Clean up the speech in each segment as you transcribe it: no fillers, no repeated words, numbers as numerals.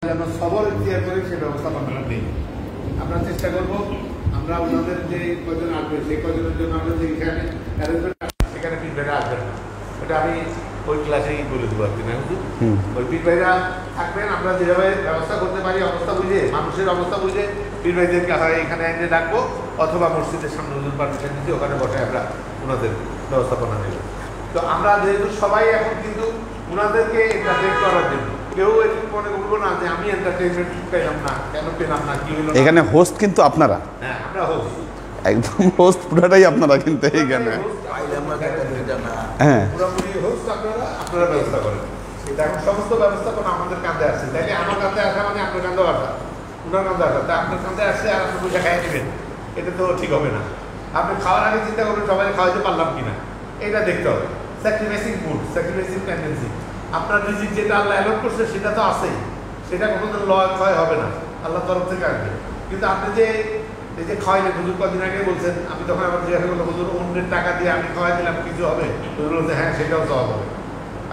যেন সবর ইতিহার করে সে ব্যবস্থা বানানো নেই। আমরা চেষ্টা করবো আমরা ওনাদের যে কজন আসবে সেই কজনের জন্য আমরা যে এখানে অ্যারেঞ্জমেন্ট সেখানে পীর ভাইরা আসবেন না, এটা আমি ওই ক্লাসেই বলে দেবো আর কি না। কিন্তু ওই পীর ভাইরা থাকবেন, আমরা যেভাবে ব্যবস্থা করতে পারি অবস্থা বুঝে, মানুষের অবস্থা বুঝে পীর ভাইদেরকে এখানে এনে ডাকবো, অথবা মসজিদের সামনে হুজুর পারমিশন দিচ্ছি ওখানে বসে আমরা ওনাদের ব্যবস্থাপনা নেব। তো আমরা যেহেতু সবাই এখন কিন্তু ওনাদেরকে এন্টারটেইন করার জন্য, কেউ এরকম মনে করবো না যে আমি এন্টারটেইনমেন্ট পেলাম না, কেন পেলাম না, কি হলো। এখানে হোস্ট কিন্তু আপনারা, হ্যাঁ আমরা হোস্ট, একদম হোস্ট পুরোটাই আপনারা কিন্তু এইখানে। হ্যাঁ পুরোপুরি হোস্ট আপনারা, আপনারা ব্যবস্থা করেন। এখন সমস্ত ব্যবস্থাপনা আমাদের কাঁধে আসছে, তাইলে আমার কাঁধে আসা মানে আপনার কাঁধেও আসা, ওনার কাঁধে আসা, তাই আপনার কাঁধে আসছে আর আপনি পয়সা খাইয়ে দেবেন, এটা তো ঠিক হবে না। আপনি খাওয়ার আগে চিন্তা করবেন সবাই খাওয়াইতে পারলাম কিনা, এটা দেখতে হবে। স্যাক্রিফাইসিং ফুড, স্যাক্রিফাইসিং টেন্ডেন্সি, আপনার রিজিক যেটা আল্লাহ অ্যালট করছে সেটা তো আছেই, সেটা কোনোদিন ক্ষয় হবে না, আল্লাহর তরফ থেকে আসবে। কিন্তু আপনি যে এই যে খাওয়াইলেন, হুজুর কদিন আগে বলছেন, আমি তখন আমার জিজ্ঞাসা করলাম হুজুর অন্যের টাকা দিয়ে আমি খাওয়াই দিলাম কিছু হবে? হুজুর বলছে হ্যাঁ সেটাও সব হবে।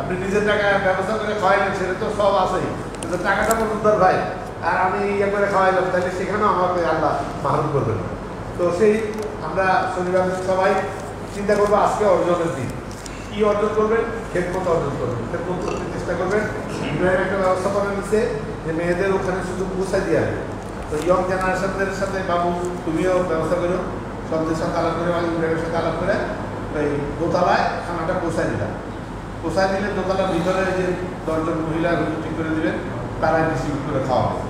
আপনি নিজের টাকা ব্যবস্থা করে খাওয়াইলেন সেটা তো সব আছেই, কিন্তু টাকাটা মজুদার ভাই, আর আমি ইয়ে করে খাওয়াইলাম, তাহলে সেখানেও আমাকে আল্লাহ মাহরুম করবেন না। তো সেই আমরা শনিবার সবাই চিন্তা করবো আজকে অর্জনের দিন, কি অর্জন করবেন? খেদমত অর্জন করবেন, খেদমত করতে চেষ্টা করবেন। ইব্রাহিম একটা ব্যবস্থাপনা নিচ্ছে যে মেয়েদের ওখানে শুধু পৌঁছায় দিয়ে আসবে। তো ইয়ং জেনারেশনদের সাথে বাবু তুমিও ব্যবস্থা করো, সবদের সাথে আলাপ করে, ইব্রাহিমের সাথে আলাপ করে ওই দোতলায় খানাটা পৌঁছায় দিলাম। পৌঁছায় দিলে দোতলার ভিতরে যে 10 জন মহিলা ঠিক করে দিবেন, তারাই ডিস্ট্রিবিউট করে খাওয়া হবে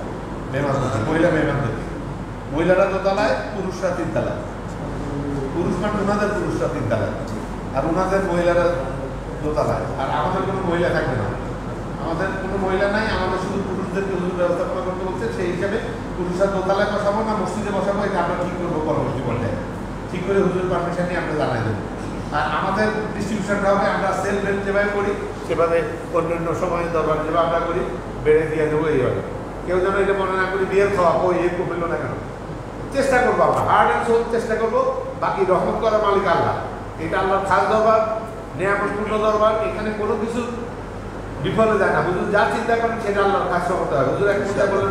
মেহমানদের, মহিলা মেহমানদের। মহিলারা দোতলায়, পুরুষরা 3 তলায়। পুরুষ মানে ওনাদের পুরুষরা 3 তলায়, আর ওনাদের মহিলারা দোতলায়। আর আমাদের কোনো মহিলা থাকবে না, আমাদের কোনো মহিলা নাই, আমাদের শুধু পুরুষদেরকে হুজুর ব্যবস্থাপনা করতে বলছে। সেই হিসাবে পুরুষরা দোতলায় বসাবো না মসজিদে বসাবো, এটা আমরা ঠিক করবো পরবর্তী পর্যায়ে, ঠিক করে হুজুর পারমিশন নিয়ে আমরা জানাই দেবো। আর আমাদের ডিস্ট্রিবিউশনটা হবে আমরা সেল বেড যেভাবে করি সেভাবে অন্যান্য সময় দরবার যেভাবে আমরা করি বেড়ে দিয়ে দেবো। এইভাবে কেউ যেন এটা মনে না করি বিয়ের খাওয়াবো এই করলো না কেন, চেষ্টা করবো আমরা হার্ড অ্যান্ড সোল চেষ্টা করবো। বাকি রহমত করার মালিক আল্লাহ, এটা আল্লাহর খাস দরবার, নিয়ামতপূর্ণ দরবার, এখানে কোনো কিছু বিফলে যায় না। হুজুর যা চিন্তা করেন সেটা আল্লাহর খাস হতে হয়। হুজুর এক চিন্তা বলেন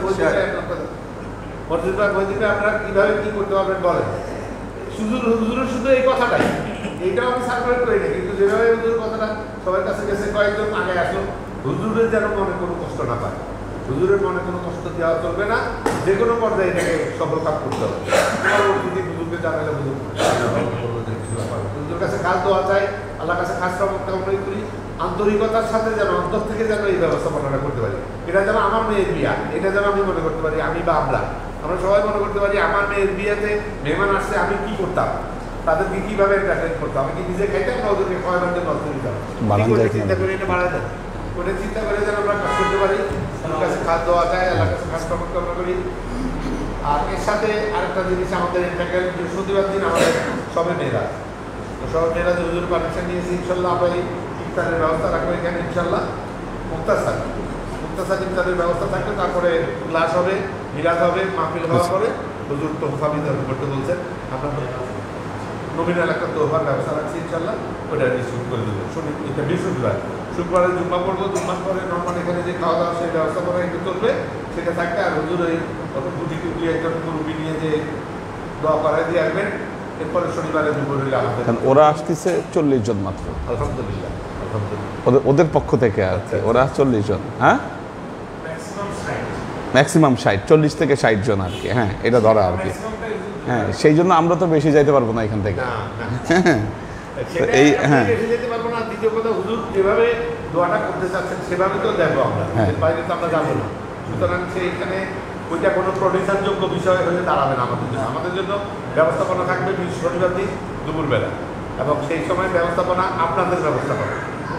মসজিদে আপনারা কিভাবে কি করতে পারবেন বলেন, হুজুরের শুধু এই কথাটাই, এইটাও আমি সার্কুলেট করি না, কিন্তু যেভাবে হুজুরের কথাটা সবার কাছে গেছে, কয়েকজন আগে আসলো, হুজুরের যেন মনে কোনো কষ্ট না পায়, হুজুরের মনে কোনো কষ্ট দেওয়া চলবে না। যে কোনো পর্যায়ে এটাকে সফল কাজ করতে হবে। পরবর্তীতে হুজুরকে জানালে হুজুর কাছে খাস দেওয়া চাই, আল্লাহর কাছে খাস কামনা করি, আন্তরিকতার সাথে যেন অন্তর থেকে যেন এই ব্যবস্থাপনাটা করতে পারি। এটা যেন আমার মেয়ের বিয়া, এটা যেন আমি মনে করতে পারি, আমি বা আমরা সবাই মনে করতে পারি আমার মেয়ের বিয়েতে মেহমান আসছে, আমি কি করতাম, তাদেরকে কিভাবে এন্টারটেইন করতাম, আমি কি নিজে খাইতাম না ওদেরকে খাওয়ানোর জন্য নষ্ট দিতাম, চিন্তা করে এটা বাড়ায় দেয়, ওটা চিন্তা করে যেন আমরা কাজ করতে পারি। আমার কাছে খাস দেওয়া যায়, আল্লাহর কাছে খাস কামনা করি। আর এর সাথে আরেকটা জিনিস আমাদের এখানকার বৃহস্পতিবার দিন আমাদের সবে মেয়েরা, তো সব মেয়েরা যে হুজুর পারমিশন নিয়েছি ইনশাল্লাহ আমরা এই ইফতারের ব্যবস্থা রাখবো এখানে ইনশাল্লাহ। মুক্তাসার ইফতারের ব্যবস্থা থাকবে, তারপরে ক্লাস হবে, মিলাদ হবে, মাহফিল হওয়ার পরে হুজুর তোহফা বিতরণ করতে বলছেন। আমরা নবীনাল একটা তোহফার ব্যবস্থা রাখছি ইনশাল্লাহ, ওটা ডিস্ট্রিবিউট করে দেবো। এটা বৃহস্পতিবার, শুক্রবারে জুম্মা পড়বো, জুম্মার পরে নর্মাল এখানে যে খাওয়া দাওয়া সেই ব্যবস্থা করা একটু চলবে, সেটা থাকবে। আর হুজুর ওই গুটি টুটি একজন মুরব্বী নিয়ে যে দোয়া করাই দিয়ে আসবেন। এরপরে শনিবারে দুপুরে আমাদের ওরা আসতেছে 40 জন মাত্র, আলহামদুলিল্লাহ ওদের পক্ষ থেকে আর কি। ওরা 40 জন, হ্যাঁ ম্যাক্সিমাম 60, 40 থেকে 60 জন আর কি। হ্যাঁ এটা ধরা আর কি। হ্যাঁ সেই জন্য আমরা তো বেশি যাইতে পারবো না এখান থেকে। এই হ্যাঁ যেতে পারবো না। দ্বিতীয় কথা, হুজুর যেভাবে দোয়াটা করতে চাচ্ছেন সেভাবে তো দেখবো আমরা, বাইরে তো আমরা যাবো না। সুতরাং সেইখানে ওইটা কোনো প্রডিউসারযোগ্য বিষয় হয়ে দাঁড়াবে না আমাদের জন্য। আমাদের জন্য ব্যবস্থাপনা থাকবে শনিবার দিন দুপুরবেলা, এবং সেই সময় ব্যবস্থাপনা আপনাদের ব্যবস্থাপনা,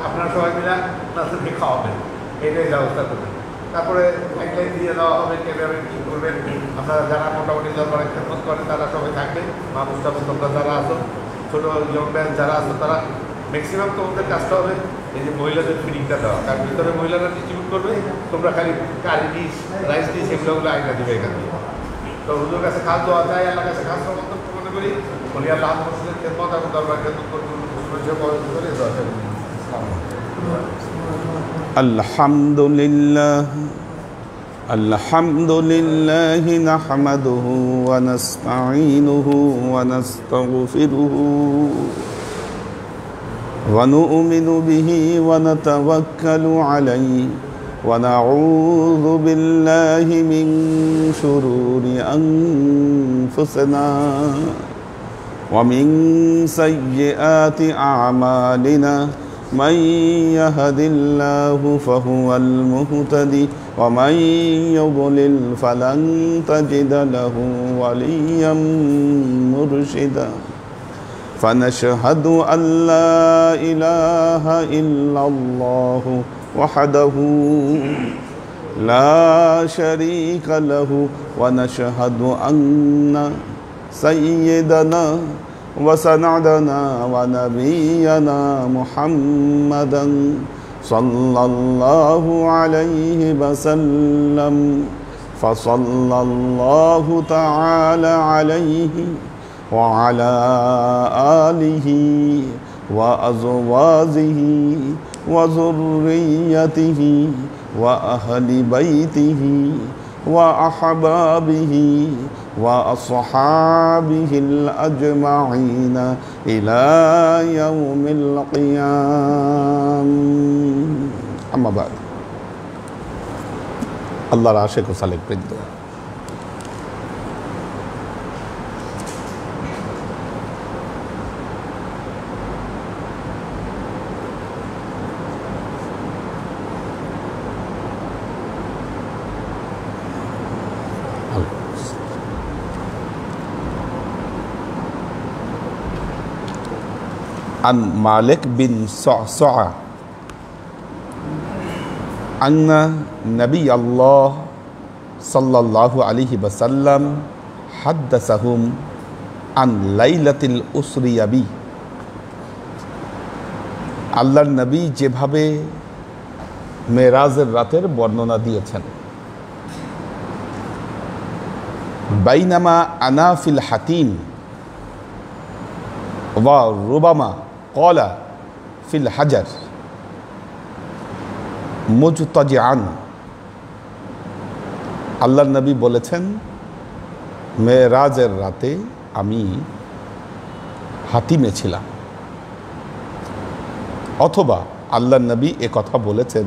আপনারা সবাই মিলে আপনাদেরকে খাওয়াবেন, এটাই ব্যবস্থা করবেন। তারপরে একলাই দিয়ে দেওয়া হবে কীভাবে কী করবেন। আপনারা যারা মোটামুটি দরবারে খেদমত করেন তারা সবাই থাকবে, মা মুস্তাফা তোমরা যারা আসো, ছোটো ইয়ং ব্যাচ যারা আসো, তারা ম্যাক্সিমাম তোমাদের কাজটা হবে এই যে মহিলাদের ফিডিংটা দেওয়া, তার ভিতরে মহিলারা ডিস্ট্রিবিউট করবে, তোমরা খালি কারি ডিশ, রাইস ডিশ এগুলোগুলো আইনা দিবে এখান থেকে। তো হুজুর কাছে খাস দেওয়া যায়, আল্লাহর কাছে খাস মনে করি, বলি আল্লাহ মসজিদের খেদমত এবং দরবার খেদমত করতে আলহামদুলিল্লাহ الحمد لله نحمده ونستعينه ونستغفره ونؤمن به ونتوكل عليه ونعوذ بالله من شرور أنفسنا ومن سيئات أعمالنا من يهد الله فهو المهتدي ومن يضلل فلن تجد له وليا مرشدا فنشهد أن لا إله إلا الله وحده لا شريك له ونشهد أن سيدنا وسندنا ونبينا محمدا صلى الله عليه وسلم فصلى الله تعالى عليه وعلى آله وأزواجه وذريته وأهل بيته وأحبابه وأصحابه الأجمعين إلى يوم القيامة أما بعد الله عاشق وسالك بند عن مالك بن صعصع أن نبي الله صلى الله عليه وسلم حدثهم عن ليلة الأسري بي আল্লাহর নবী যেভাবে মেরাজের রাতের বর্ণনা দিয়েছেন বাইনামা আনা ফিল হাতিম ওয়া রুবামা কলা ফিল হাজার মুজতাজিআন আল্লাহর নবী বলেছেন মেরাজের রাতে আমি হাতিমে ছিলাম অথবা আল্লাহর নবী এ কথা বলেছেন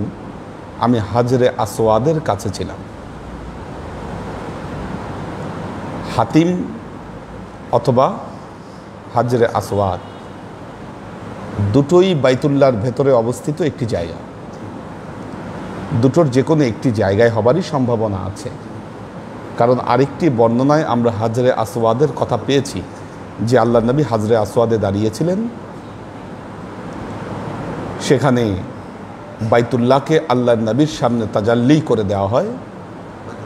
আমি হাজরে আসওয়াদের কাছে ছিলাম হাতিম অথবা হাজরে আসওয়াদ দুটোই বাইতুল্লাহর ভেতরে অবস্থিত একটি জায়গা দুটোর যে কোনো একটি জায়গায় হবারই সম্ভাবনা আছে কারণ আরেকটি বর্ণনায় আমরা হাজরে আসওয়াদের কথা পেয়েছি যে আল্লাহর নবী হাজরে আসওয়াদে দাঁড়িয়েছিলেন সেখানে বাইতুল্লাহকে আল্লাহর নবীর সামনে তাজাল্লি করে দেওয়া হয়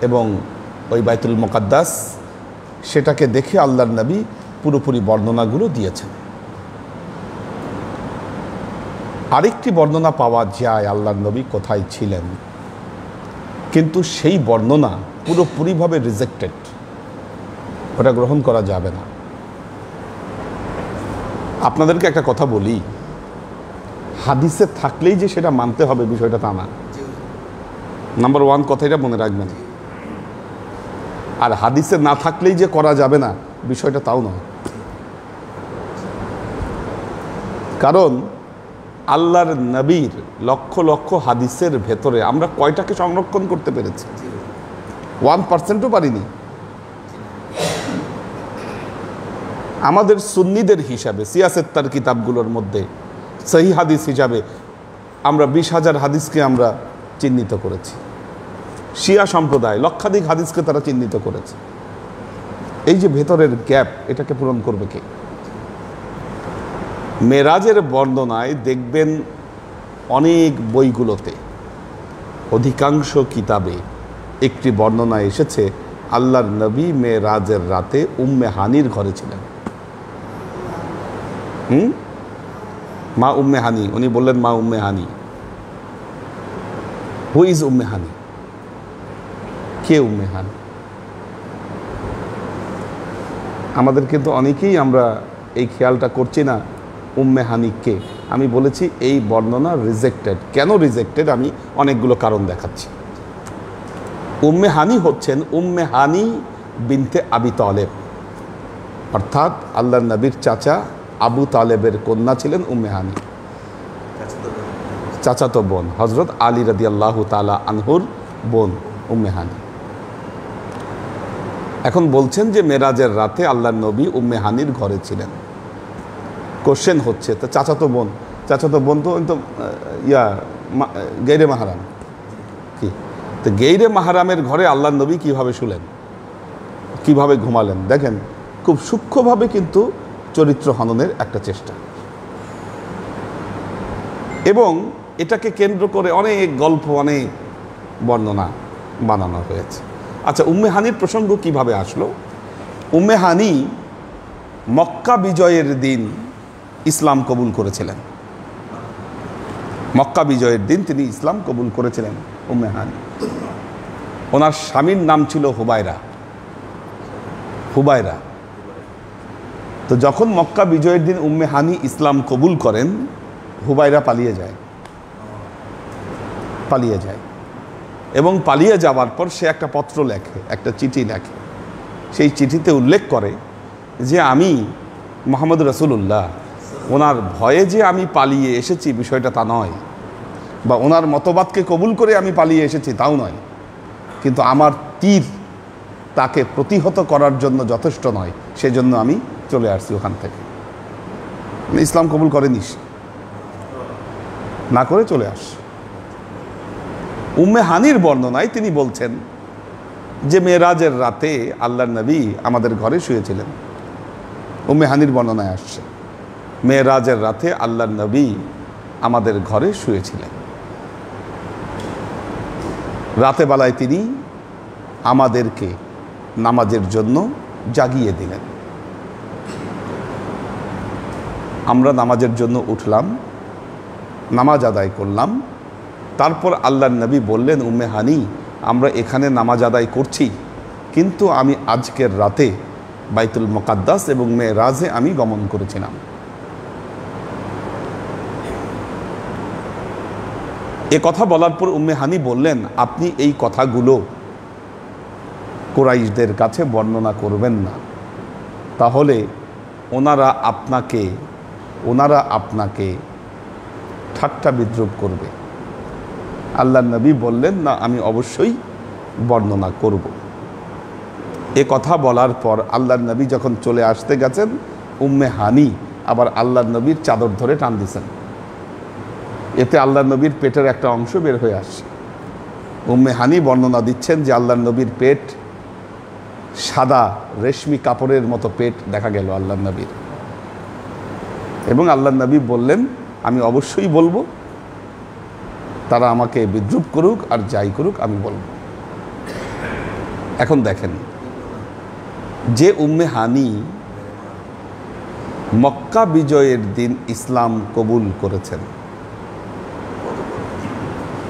এবং ওই বাইতুল মুকাদ্দাস সেটাকে দেখে আল্লাহর নবী পুরোপুরি বর্ণনাগুলো দিয়েছেন আরেকটি বর্ণনা পাওয়া যায় আল্লাহর নবী কোথায় ছিলেন কিন্তু সেই বর্ণনা পুরোপুরিভাবে রিজেক্টেড ওটা গ্রহণ করা যাবে না আপনাদেরকে একটা কথা বলি হাদিসে থাকলেই যে সেটা মানতে হবে বিষয়টা তা না নাম্বার ওয়ান কথাটা মনে রাখবেন আর হাদিসে না থাকলেই যে করা যাবে না বিষয়টা তাও নয় কারণ আল্লাহর নবীর লক্ষ লক্ষ হাদিসের ভেতরে আমরা কয়টাকে সংরক্ষণ করতে পেরেছি 1%ও পারিনি আমাদের সুন্নিদের হিসাবে সিয়াসেত্তার কিতাবগুলোর মধ্যে সহিহ হাদিস হিসাবে আমরা 20,000 হাদিসকে আমরা চিহ্নিত করেছি শিয়া সম্প্রদায় লক্ষাধিক হাদিসকে তারা চিহ্নিত করেছে এই যে ভেতরের গ্যাপ এটাকে পূরণ করবে কে মেরাজের বর্ণনায় দেখবেন অনেক বইগুলোতে অধিকাংশ কিতাবে একটি বর্ণনা এসেছে আল্লাহর নবী মেরাজের রাতে উম্মে হানির ঘরে ছিলেন মা উম্মে হানি উনি বললেন মা উম্মে হানি হু ইজ উম্মে হানি কে উম্মে হানি আমাদের কিন্তু অনেকেই আমরা এই খেয়ালটা করছি না উম্মে হানি কে আমি বলেছি এই বর্ণনা রিজেক্টেড কেন রিজেক্টেড আমি অনেকগুলো কারণ দেখাচ্ছি উম্মে হানি হচ্ছেন উম্মে হানি বিনতে আবি তালেব, অর্থাৎ আল্লাহর নবীর চাচা আবু তালেবের কন্যা ছিলেন উম্মে হানি, চাচাতো বোন, হজরত আলী রাদিয়াল্লাহু তাআলা আনহুর বোন উম্মে হানি। এখন বলছেন যে মেরাজের রাতে আল্লাহর নবী উম্মে হানির ঘরে ছিলেন। কোশ্চেন হচ্ছে, তো চাচাতো বোন তো গেইরে মাহারাম, কি তো গেইরে মাহারামের ঘরে আল্লাহর নবী কিভাবে শুলেন, কিভাবে ঘুমালেন? দেখেন, খুব সূক্ষ্মভাবে কিন্তু চরিত্র হননের একটা চেষ্টা, এবং এটাকে কেন্দ্র করে অনেক গল্প, অনেক বর্ণনা বানানো হয়েছে। আচ্ছা, উম্মে হানির প্রসঙ্গ কিভাবে আসলো? উম্মে হানি মক্কা বিজয়ের দিন ইসলাম কবুল করেছিলেন। মক্কা বিজয়ের দিন তিনি ইসলাম কবুল করেছিলেন উম্মে হানি। ওনার স্বামীর নাম ছিল হুবায়রা। তো যখন মক্কা বিজয়ের দিন উম্মে হানি ইসলাম কবুল করেন, হুবায়রা পালিয়ে যায় এবং পালিয়ে যাওয়ার পর সে একটা পত্র লেখে, একটা চিঠি লেখে। সেই চিঠিতে উল্লেখ করে যে আমি মুহাম্মদ রাসূলুল্লাহ, ওনার ভয়ে যে আমি পালিয়ে এসেছি বিষয়টা তা নয়, বা ওনার মতবাদকে কবুল করে আমি পালিয়ে এসেছি তাও নয়, কিন্তু আমার তীর তাকে প্রতিহত করার জন্য যথেষ্ট নয়, সেজন্য আমি চলে আসছি ওখান থেকে। ইসলাম কবুল করেনি, না করে চলে আসছে। উম্মে হানির বর্ণনায় তিনি বলছেন যে মেরাজের রাতে আল্লাহর নবী আমাদের ঘরে শুয়েছিলেন। উম্মে হানির বর্ণনায় আসছে মেরাজের রাতে আল্লাহর নবী আমাদের ঘরে শুয়েছিলেন। রাতে বেলায় তিনি আমাদেরকে নামাজের জন্য জাগিয়ে দিলেন। আমরা নামাজের জন্য উঠলাম, নামাজ আদায় করলাম। তারপর আল্লাহর নবী বললেন, উম্মে হানি, আমরা এখানে নামাজ আদায় করছি, কিন্তু আমি আজকের রাতে বাইতুল মুকাদ্দাস এবং মেরাজে আমি গমন করেছিলাম। এ কথা বলার পর উম্মে হানি বললেন, আপনি এই কথাগুলো কুরাইশদের কাছে বর্ণনা করবেন না, তাহলে ওনারা আপনাকে ঠাট্টা বিদ্রুপ করবে। আল্লাহর নবী বললেন, না, আমি অবশ্যই বর্ণনা করব। এ কথা বলার পর আল্লাহর নবী যখন চলে আসতে গেছেন, উম্মে হানি আবার আল্লাহর নবীর চাদর ধরে টান দিছেন। এতে আল্লাহর নবীর পেটের একটা অংশ বের হয়ে আসছে। উম্মে হানি বর্ণনা দিচ্ছেন যে আল্লাহর নবীর পেট সাদা রেশমি কাপড়ের মতো পেট দেখা গেল আল্লাহর নবীর, এবং আল্লাহর নবী বললেন, আমি অবশ্যই বলবো, তারা আমাকে বিদ্রুপ করুক আর যাই করুক আমি বলবো। এখন দেখেন, যে উম্মে হানি মক্কা বিজয়ের দিন ইসলাম কবুল করেছেন,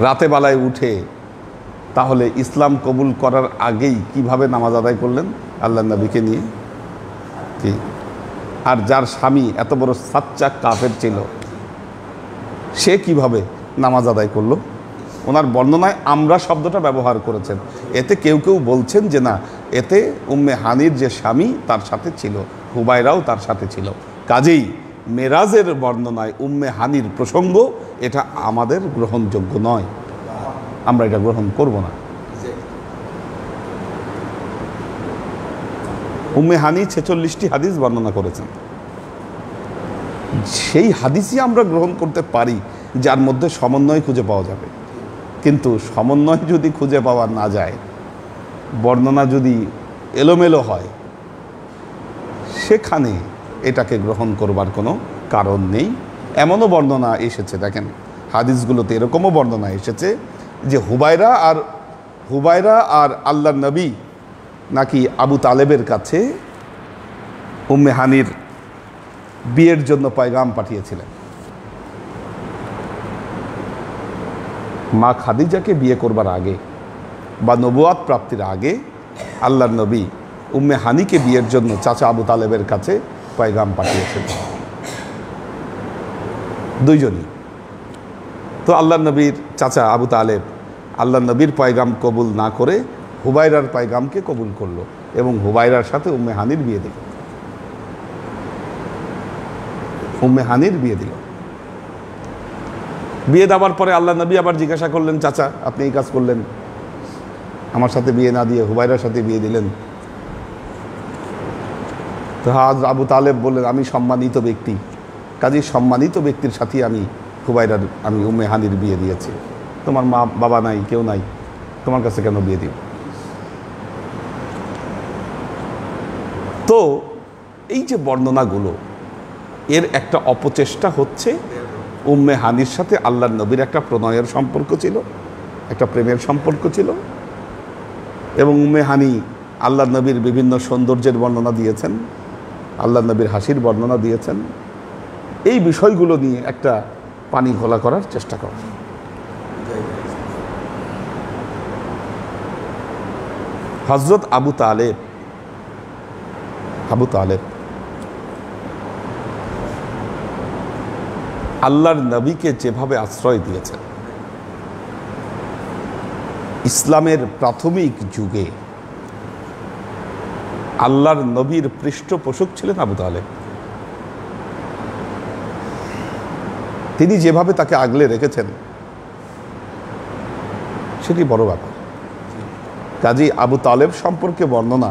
রাতে বেলায় উঠে তাহলে ইসলাম কবুল করার আগেই কিভাবে নামাজ আদায় করলেন আল্লাহর নবীকে নিয়ে? কি, আর যার স্বামী এত বড় সাচ্চা কাফের ছিল, সে কিভাবে নামাজ আদায় করলো? ওনার বর্ণনায় আমরা শব্দটা ব্যবহার করেছেন। এতে কেউ কেউ বলছেন যে না, এতে উম্মে হানির যে স্বামী তার সাথে ছিল, হুবায়রাও তার সাথে ছিল। কাজেই মেরাজের বর্ণনায় উম্মে হানির প্রসঙ্গ এটা আমাদের গ্রহণযোগ্য নয়, আমরা এটা গ্রহণ করব না। উম্মে হানি 46টি হাদিস বর্ণনা করেছেন। সেই হাদিসই আমরা গ্রহণ করতে পারি যার মধ্যে সমন্বয় খুঁজে পাওয়া যাবে, কিন্তু সমন্বয় যদি খুঁজে পাওয়া না যায়, বর্ণনা যদি এলোমেলো হয়, সেখানে এটাকে গ্রহণ করবার কোনো কারণ নেই। এমনও বর্ণনা এসেছে, দেখেন হাদিসগুলোতে এরকমও বর্ণনা এসেছে যে হুবায়রা আর আল্লাহর নবী নাকি আবু তালেবের কাছে উম্মে হানির বিয়ের জন্য পয়গাম পাঠিয়েছিলেন। মা খাদিজাকে বিয়ে করবার আগে বা নবুয়াত প্রাপ্তির আগে আল্লাহর নবী উম্মে হানিকে বিয়ের জন্য চাচা আবু তালেবের কাছে পয়গাম পাঠিয়েছিলেন, দুইজনই। তো আল্লাহর নবীর চাচা আবু তালেব আল্লাহর নবীর পয়গাম কবুল না করে হুবাইরার পায়গামকে কবুল করলো এবং হুবাইরার সাথে উম্মে হানির বিয়ে দিল। উম্মে হানির বিয়ে দিল। বিয়ে দেওয়ার পরে আল্লাহ নবী আবার জিজ্ঞাসা করলেন, চাচা আপনি এই কাজ করলেন, আমার সাথে বিয়ে না দিয়ে হুবাইরার সাথে বিয়ে দিলেন। তো আবু তালেব বললেন, আমি সম্মানিত ব্যক্তি, কাজেই সম্মানিত ব্যক্তির সাথে আমি উম্মে হানির বিয়ে দিয়েছি। তোমার মা বাবা নাই, কেউ নাই, তোমার কাছে কেন বিয়ে দিব? তো এই যে বর্ণনাগুলো, এর একটা অপচেষ্টা হচ্ছে উম্মে হানির সাথে আল্লাহর নবীর একটা প্রণয়ের সম্পর্ক ছিল, একটা প্রেমের সম্পর্ক ছিল, এবং উম্মে হানি আল্লাহর নবীর বিভিন্ন সৌন্দর্যের বর্ণনা দিয়েছেন, আল্লাহর নবীর হাসির বর্ণনা দিয়েছেন। এই বিষয়গুলো নিয়ে একটা পানি ঘোলা করার চেষ্টা করা। হযরত আবু তালেব আল্লাহর নবীকে যেভাবে আশ্রয় দিয়েছেন, ইসলামের প্রাথমিক যুগে আল্লাহর নবীর পৃষ্ঠপোষক ছিলেন আবু তালেব। তিনি যেভাবে তাকে আগলে রেখেছেন সেটি বড় ব্যাপার। কাজেই আবু তালেব সম্পর্কে বর্ণনা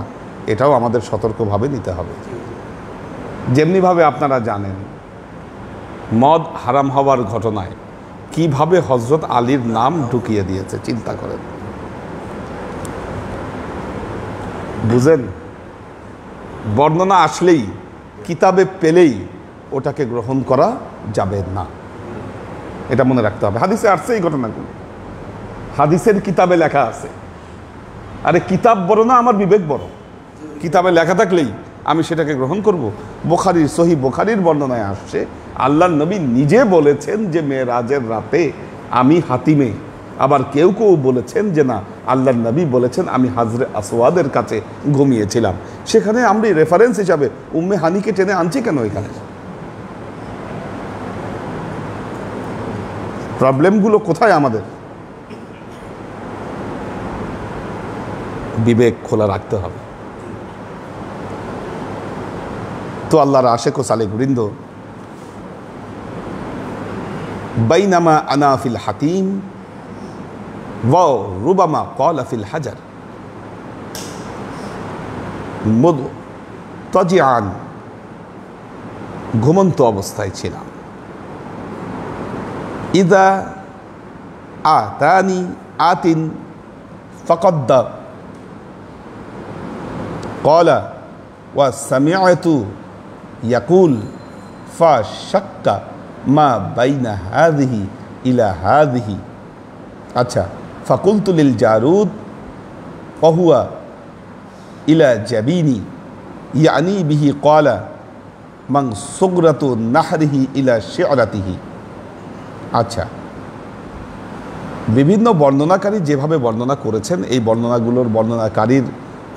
এটাও আমাদের সতর্কভাবে নিতে হবে। যেমনিভাবে আপনারা জানেন মদ হারাম হওয়ার ঘটনায় কিভাবে হযরত আলীর নাম ঢুকিয়ে দিয়েছে, চিন্তা করেন। বুঝেন, বর্ণনা আসলেই, কিতাবে পেলেই ওটাকে গ্রহণ করা যাবে না, এটা মনে রাখতে হবে। হাদিসে আসছে এই ঘটনাগুলো, হাদিসের কিতাবে লেখা আছে। আরে কিতাব বড় না আমার বিবেক বড়? কিতাবে লেখা থাকলেই আমি সেটাকে গ্রহণ করব? সহিহ বুখারীর বর্ণনায় আসছে আল্লাহর নবী নিজে বলেছেন যে মেরাজের রাতে আমি হাতিমে, আবার কেউ কেউ বলেছেন যে না, আল্লাহর নবী বলেছেন আমি হাজরে আসওয়াদের কাছে ঘুমিয়েছিলাম। সেখানে আমরা রেফারেন্স হিসাবে উম্মে হানিকে টেনে আনছি কেন? এখানে প্রবলেমগুলো কোথায়? আমাদের বিবেক খোলা রাখতে হবে। তো আল্লাহর আশেক ও সালেক বৃন্দ, বাইনামা আনা ফিল হাতিম ওয়া রুবামা ক্বালা ফিল হাজার মুদতাজিআন, ঘুমন্ত অবস্থায় ছিলাম। ইদা আতানি আতিন ফাকাদ্দা ক্বালা ওয়া সামিআতু ইয়াকুল ফাশাক্কা মা বাইনা হাযিহি ইলা হাযিহি। আচ্ছা, ফাকুলতু লিল জারুদ ওয়া হুয়া ইলা জাবিনি ইয়ানি বিহি ক্বালা মান সুগরাতু নাহরিহি ইলা শি'রাতিহি। আচ্ছা, বিভিন্ন বর্ণনাকারী যেভাবে বর্ণনা করেছেন, এই বর্ণনাগুলোর বর্ণনাকারীর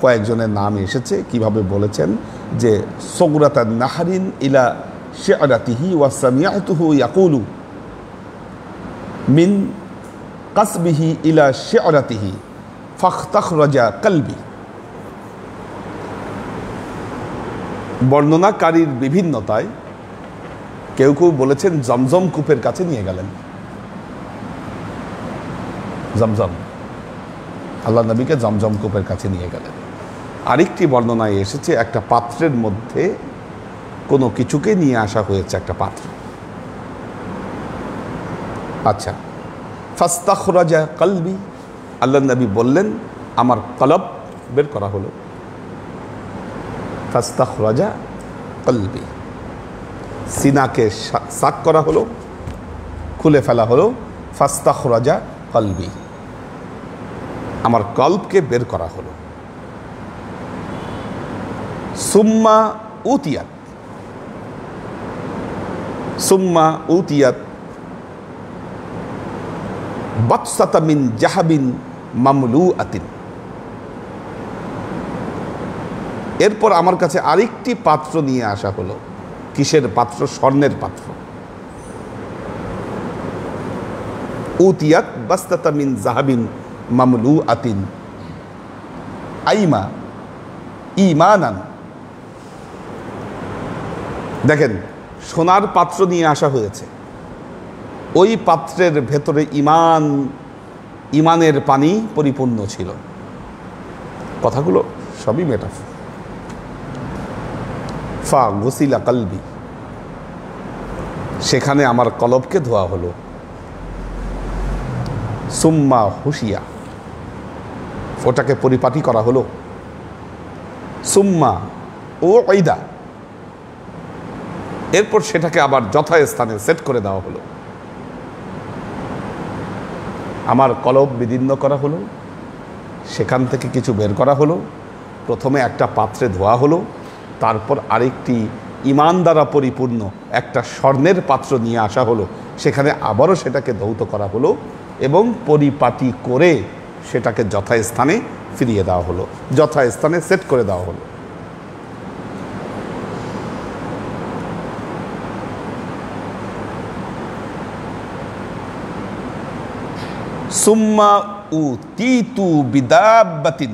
কয়েকজনের নাম এসেছে। কিভাবে বলেছেন যে সুগরাতান নাহরিন ইলা শি'রাতিহি ওয়া সামি'তুহু ইয়াকুলু মিন কাসবিহি ইলা শি'রাতিহি ফাখতাখরাজা কলবি। বর্ণনাকারীর বিভিন্নতায় কেউ কেউ বলেছেন জমজম কূপের কাছে নিয়ে গেলেন। জমজম, আল্লাহ নবীকে জমজম কূপের কাছে নিয়ে গেলেন। আরেকটি বর্ণনায় এসেছে একটা পাত্রের মধ্যে কোনো কিছুকে নিয়ে আসা হয়েছে, একটা পাত্র। আচ্ছা, ফাস্তাখরাজা কলবি, আল্লাহ নবী বললেন আমার কলব বের করা হলো। ফাস্তাখরাজা কলবি, সিনাকে সাক করা হলো, খুলে ফেলা হলো। ফাস্তাখরাজা কলবি, আমার কলবকে বের করা হলো। সুম্মা উতিয়াত বাতসাতা মিন জাহাবিন মামলুআতিন। এরপর আমার কাছে আরেকটি পাত্র নিয়ে আসা হলো। কিসের পাত্র? স্বর্ণের পাত্র। উতিয়াত বাস্তাতা মিন জাহাবিন মামলুআতিন, আইমা ইমানান। দেখেন, সোনার পাত্র নিয়ে আসা হয়েছে, ওই পাত্রের ভেতরে ইমানের পানি পরিপূর্ণ ছিল। কথাগুলো সবই মেটাফোর। ফা গুসিলা কালবি, সেখানে আমার কলবকে ধোয়া হলো। সুম্মা হুশিয়া, ওটাকে পরিপাটি করা হলো। সুম্মা ও ঈদা, এরপর সেটাকে আবার যথাস্থানে সেট করে দেওয়া হলো। আমার কলব বিদীর্ণ করা হলো, সেখান থেকে কিছু বের করা হলো। প্রথমে একটা পাত্রে ধোয়া হলো, তারপর আরেকটি ঈমান দ্বারা পরিপূর্ণ একটা স্বর্ণের পাত্র নিয়ে আসা হলো, সেখানে আবারও সেটাকে ধৌত করা হলো এবং পরিপাটি করে সেটাকে যথাস্থানে ফিরিয়ে দেওয়া হলো, যথাস্থানে সেট করে দেওয়া হলো। সুম্মা উতিতু বিদাব্বাতিন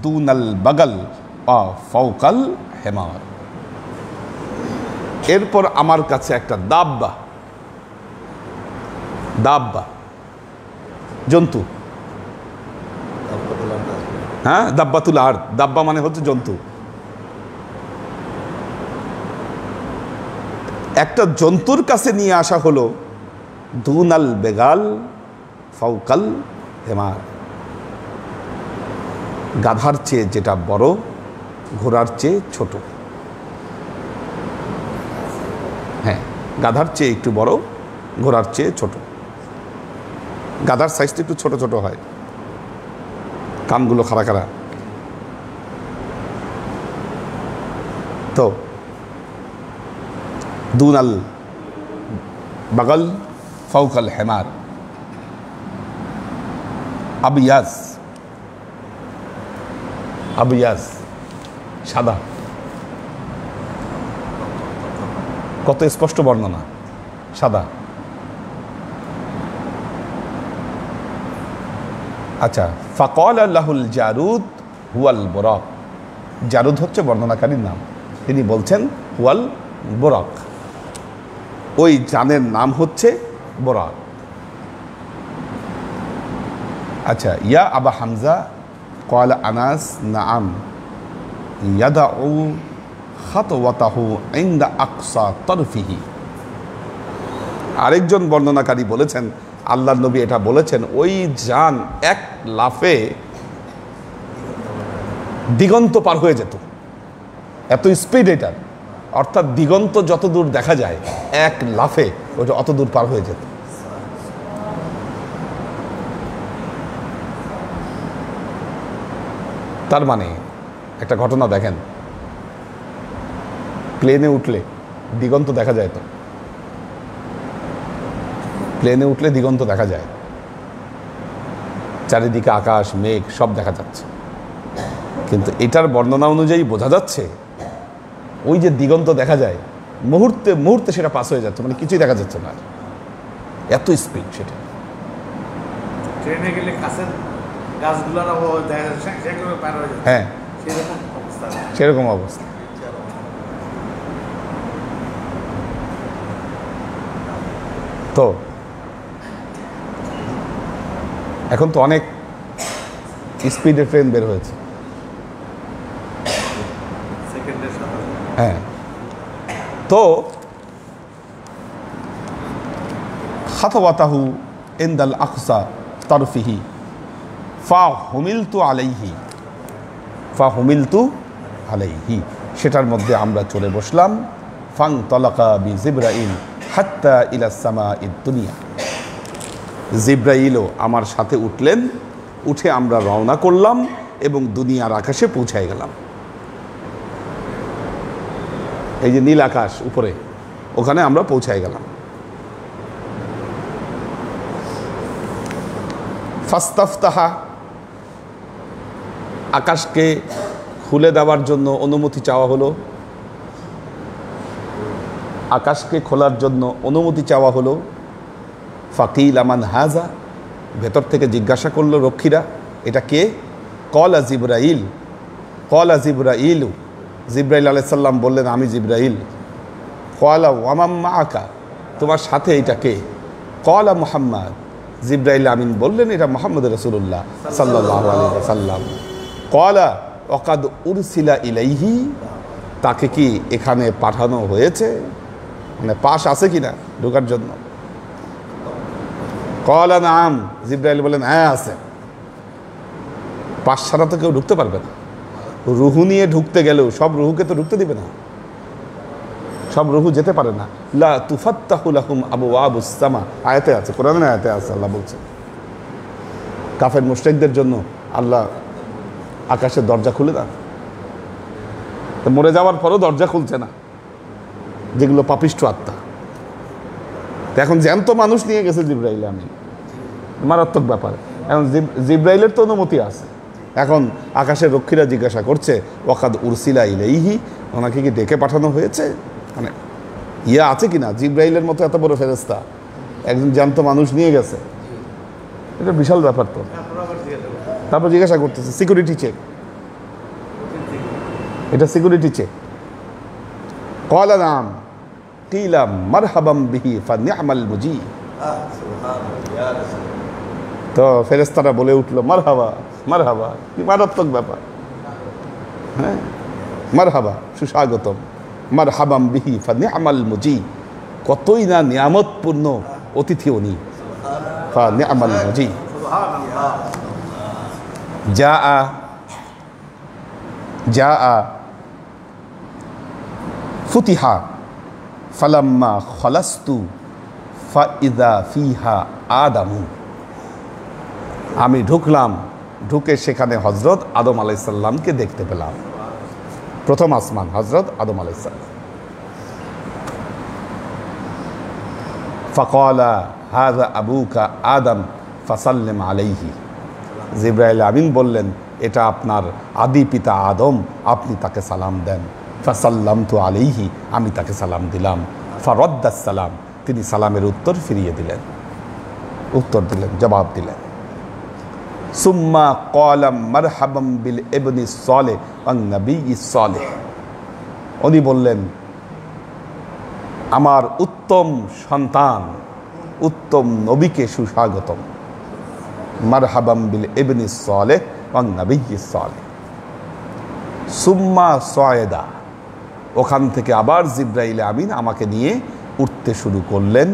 দুনাল বাগাল ওয়া ফাওকাল হিমার, এরপর আমার কাছে একটা দাব্বা জন্তু, হ্যাঁ, দাব্বাতুল আরদ, দাব্বা মানে হচ্ছে জন্তু। একটা জন্তুর কাছে নিয়ে আসা হলো দুনাল বেগাল ফাওকাল হিমার, গাধার চেয়ে যেটা বড়, ঘোড়ার চেয়ে ছোট। হ্যাঁ, গাধার চেয়ে একটু বড়, ঘোড়ার চেয়ে ছোট। গাধার সাইজটা একটু ছোট ছোট হয়, কানগুলো খাড়া খাড়া। তো দুনাল বাগল ফাওকাল হিমার, আবিয়াজ সাদা। কত স্পষ্ট বর্ণনা, সাদা। আচ্ছা, ফাকাল লাহুল জারুদ হুয়াল বুরাক, জারুদ হচ্ছে বর্ণনাকারীর নাম, তিনি বলছেন হুয়াল বুরাক, ওই জানের নাম হচ্ছে বুরাক। আচ্ছা, ইয়া আবা হামজা قال আনাস নাআম ইয়াদাউ খাতওয়াতাহু ইনদা আকসা তরফিহি। আরেকজন বর্ণনাকারী বলেছেন, আল্লাহর নবী এটা বলেছেন, ওই জান এক লাফে দিগন্ত পার হয়ে যেত, এত স্পিড এটার, অর্থাৎ দিগন্ত যত দূর দেখা যায় এক লাফে ওটা অত দূর পার হয়ে যেত। তার মানে একটা ঘটনা দেখেন, প্লেনে উঠলে দিগন্ত দেখা যায়, তো প্লেনে উঠলে দিগন্ত দেখা যায়, চারিদিকে আকাশ মেঘ সব দেখা যাচ্ছে, কিন্তু এটার বর্ণনা অনুযায়ী বোঝা যাচ্ছে ওই যে দিগন্ত দেখা যায় মুহূর্তে মুহূর্তে সেটা পাস হয়ে যাচ্ছে, মানে কিছুই দেখা যাচ্ছে না, এত স্পিড সেটা। ট্রেনে গেলে কাছের গাছগুলোরও দেখা যাচ্ছে, হ্যাঁ, সেরকম অবস্থা। তো এখন তো অনেক স্পিডে ট্রেন বের হয়েছে, হ্যাঁ। তো খাতওয়াতাহু ইনদাল আকসা তরফিহি ফাহুমিলতু আলাইহি, সেটার মধ্যে আমরা চলে বসলাম। ফাং তলাকা বি জিব্রাইল হাত্তা ইলা সামাইদ দুনিয়া, জিব্রাইলও আমার সাথে উঠলেন, উঠে আমরা রওনা করলাম এবং দুনিয়ার আকাশে পৌঁছায় গেলাম। এই যে নীল আকাশ উপরে, ওখানে আমরা পৌঁছায় গেলাম। ফাস্তাফতাহা, আকাশকে খুলে দেওয়ার জন্য অনুমতি চাওয়া হলো, আকাশকে খোলার জন্য অনুমতি চাওয়া হলো। ফাকিল আমান হাজা, ভেতর থেকে জিজ্ঞাসা করলো রক্ষীরা, এটা কে? কলা জিব্রাইল ক্বালা জিবরাইলু, জিবরাইল আলাইহিস সালাম বললেন আমি জিবরাইল। ক্বালা ওয়া মান মাআকা, তোমার সাথে এটা কে? ক্বালা মুহাম্মদ, জিবরাইল আমিন বললেন এটা মুহাম্মদ রাসূলুল্লাহ সাল্লাল্লাহু আলাইহি ওয়াসাল্লাম। ক্বালা ওয়াকাদ উরসিলা ইলাইহি, তাকে কি এখানে পাঠানো হয়েছে, মানে পাশ আছে কিনা ঢোকার জন্য? ক্বালা নাম, জিবরাইল বলেন হ্যাঁ আছে। পাশ ছাড়া তো কেউ ঢুকতে পারবে না। রুহু নিয়ে ঢুকতে গেলেও সব রুহুকে তো ঢুকতে দিবে না, সব রুহু যেতে পারে না। লা তুফাত্তাহু লাহুম আবওয়াবুস সামা, আয়াতে আছে, কোরআনের আয়াতে আছে, আল্লাহ বলছে কাফের মুশরিকদের জন্য আল্লাহ আকাশের দরজা খুলে দেন। তো মরে যাওয়ার পরও দরজা খুলছে না, যেগুলো পাপিষ্ঠ আত্মা। তো এখন জ্যান্ত মানুষ নিয়ে গেছে জিবরাইল আমিন, মারাত্মক ব্যাপার। এখন জিবরাইলের তো অনুমতি আছে। এখন আকাশের রক্ষীরা জিজ্ঞাসা করছে ওয়াকাদ উরসিলা ইলাইহি, ওনাকে কি ডেকে পাঠানো হয়েছে, মানে ইয়া আছে কিনা? জিবরাইলের মতো এত বড় ফেরেশতা একজন জ্যান্ত মানুষ নিয়ে গেছে, এটা বিশাল ব্যাপার। তো তারপর জিজ্ঞাসা করতেছে, সিকিউরিটি চেক, এটা সিকিউরিটি চেক। ক্বালা নাম কিলা মারহাবাম বিহি ফানি'মাল মুজি, তো ফেরেশতারা বলে উঠলো মারহাবা মারহাবা, কি মারাত্মক ব্যাপার। হ্যাঁ, মারহাবা সুস্বাগতম, মারহাবাম বিহি ফানি'মাল মুজি, কতই না নিয়ামতপূর্ণ অতিথি উনি। ফানি'মাল মুজি। জাআ ফুতিহা ফালাম্মা খলাস্তু ফাইদা ফিহা আদামু, আমি ঢুকলাম, ঢুকে সেখানে হজরত আদম আলাইহিস সালামকে দেখতে পেলাম। প্রথম আসমান হজরত আদম আলাইহিস সালাম। ফাকালা হাযা আবুকা আদম ফাসাল্লিম আলাইহি, জিবরাইল আমিন বললেন এটা আপনার আদি পিতা আদম, আপনি তাকে সালাম দেন। ফাসাল্লামতু আলাইহি, আমি তাকে সালাম দিলাম। ফারাদ্দাস সালাম, তিনি সালামের উত্তর ফিরিয়ে দিলেন, উত্তর দিলেন, জবাব দিলেন। সুম্মা ক্বালা মারহাবাম বিল ইবনি সালেহ ওয়ান নবিয়্যিস সালেহ, উনি বললেন আমার উত্তম সন্তান, উত্তম নবীকে সুস্বাগতম। মারহাবাম বিল ইবনি সালেহ ওয়ান নবিয়্যিস সালেহ। সুম্মা সায়দা, ওখান থেকে আবার জিবরাইল আমিন আমাকে নিয়ে উঠতে শুরু করলেন।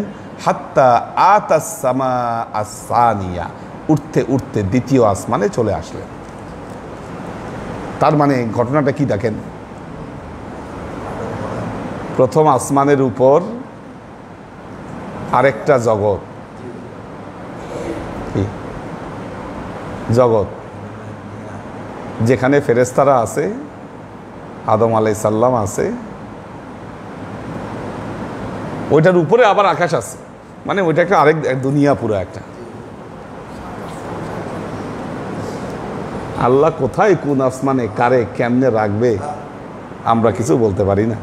হাত্তা আতাস সামা আস-সানিয়া, উঠতে উঠতে দ্বিতীয় আসমানে চলে আসলেন। তার মানে ঘটনাটা কি দেখেন, প্রথম আসমানের উপর আরেকটা জগৎ, জগৎ যেখানে ফেরেশতারা আছে, আদম আলাইহিস সালাম আছে, ওইটার উপরে আবার আকাশ আছে, মানে ওইটা একটা আরেক দুনিয়া, পুরো একটা। আল্লাহ কোথায় কোন আসমানে কারে কেমনে রাখবে আমরা কিছু বলতে পারি না।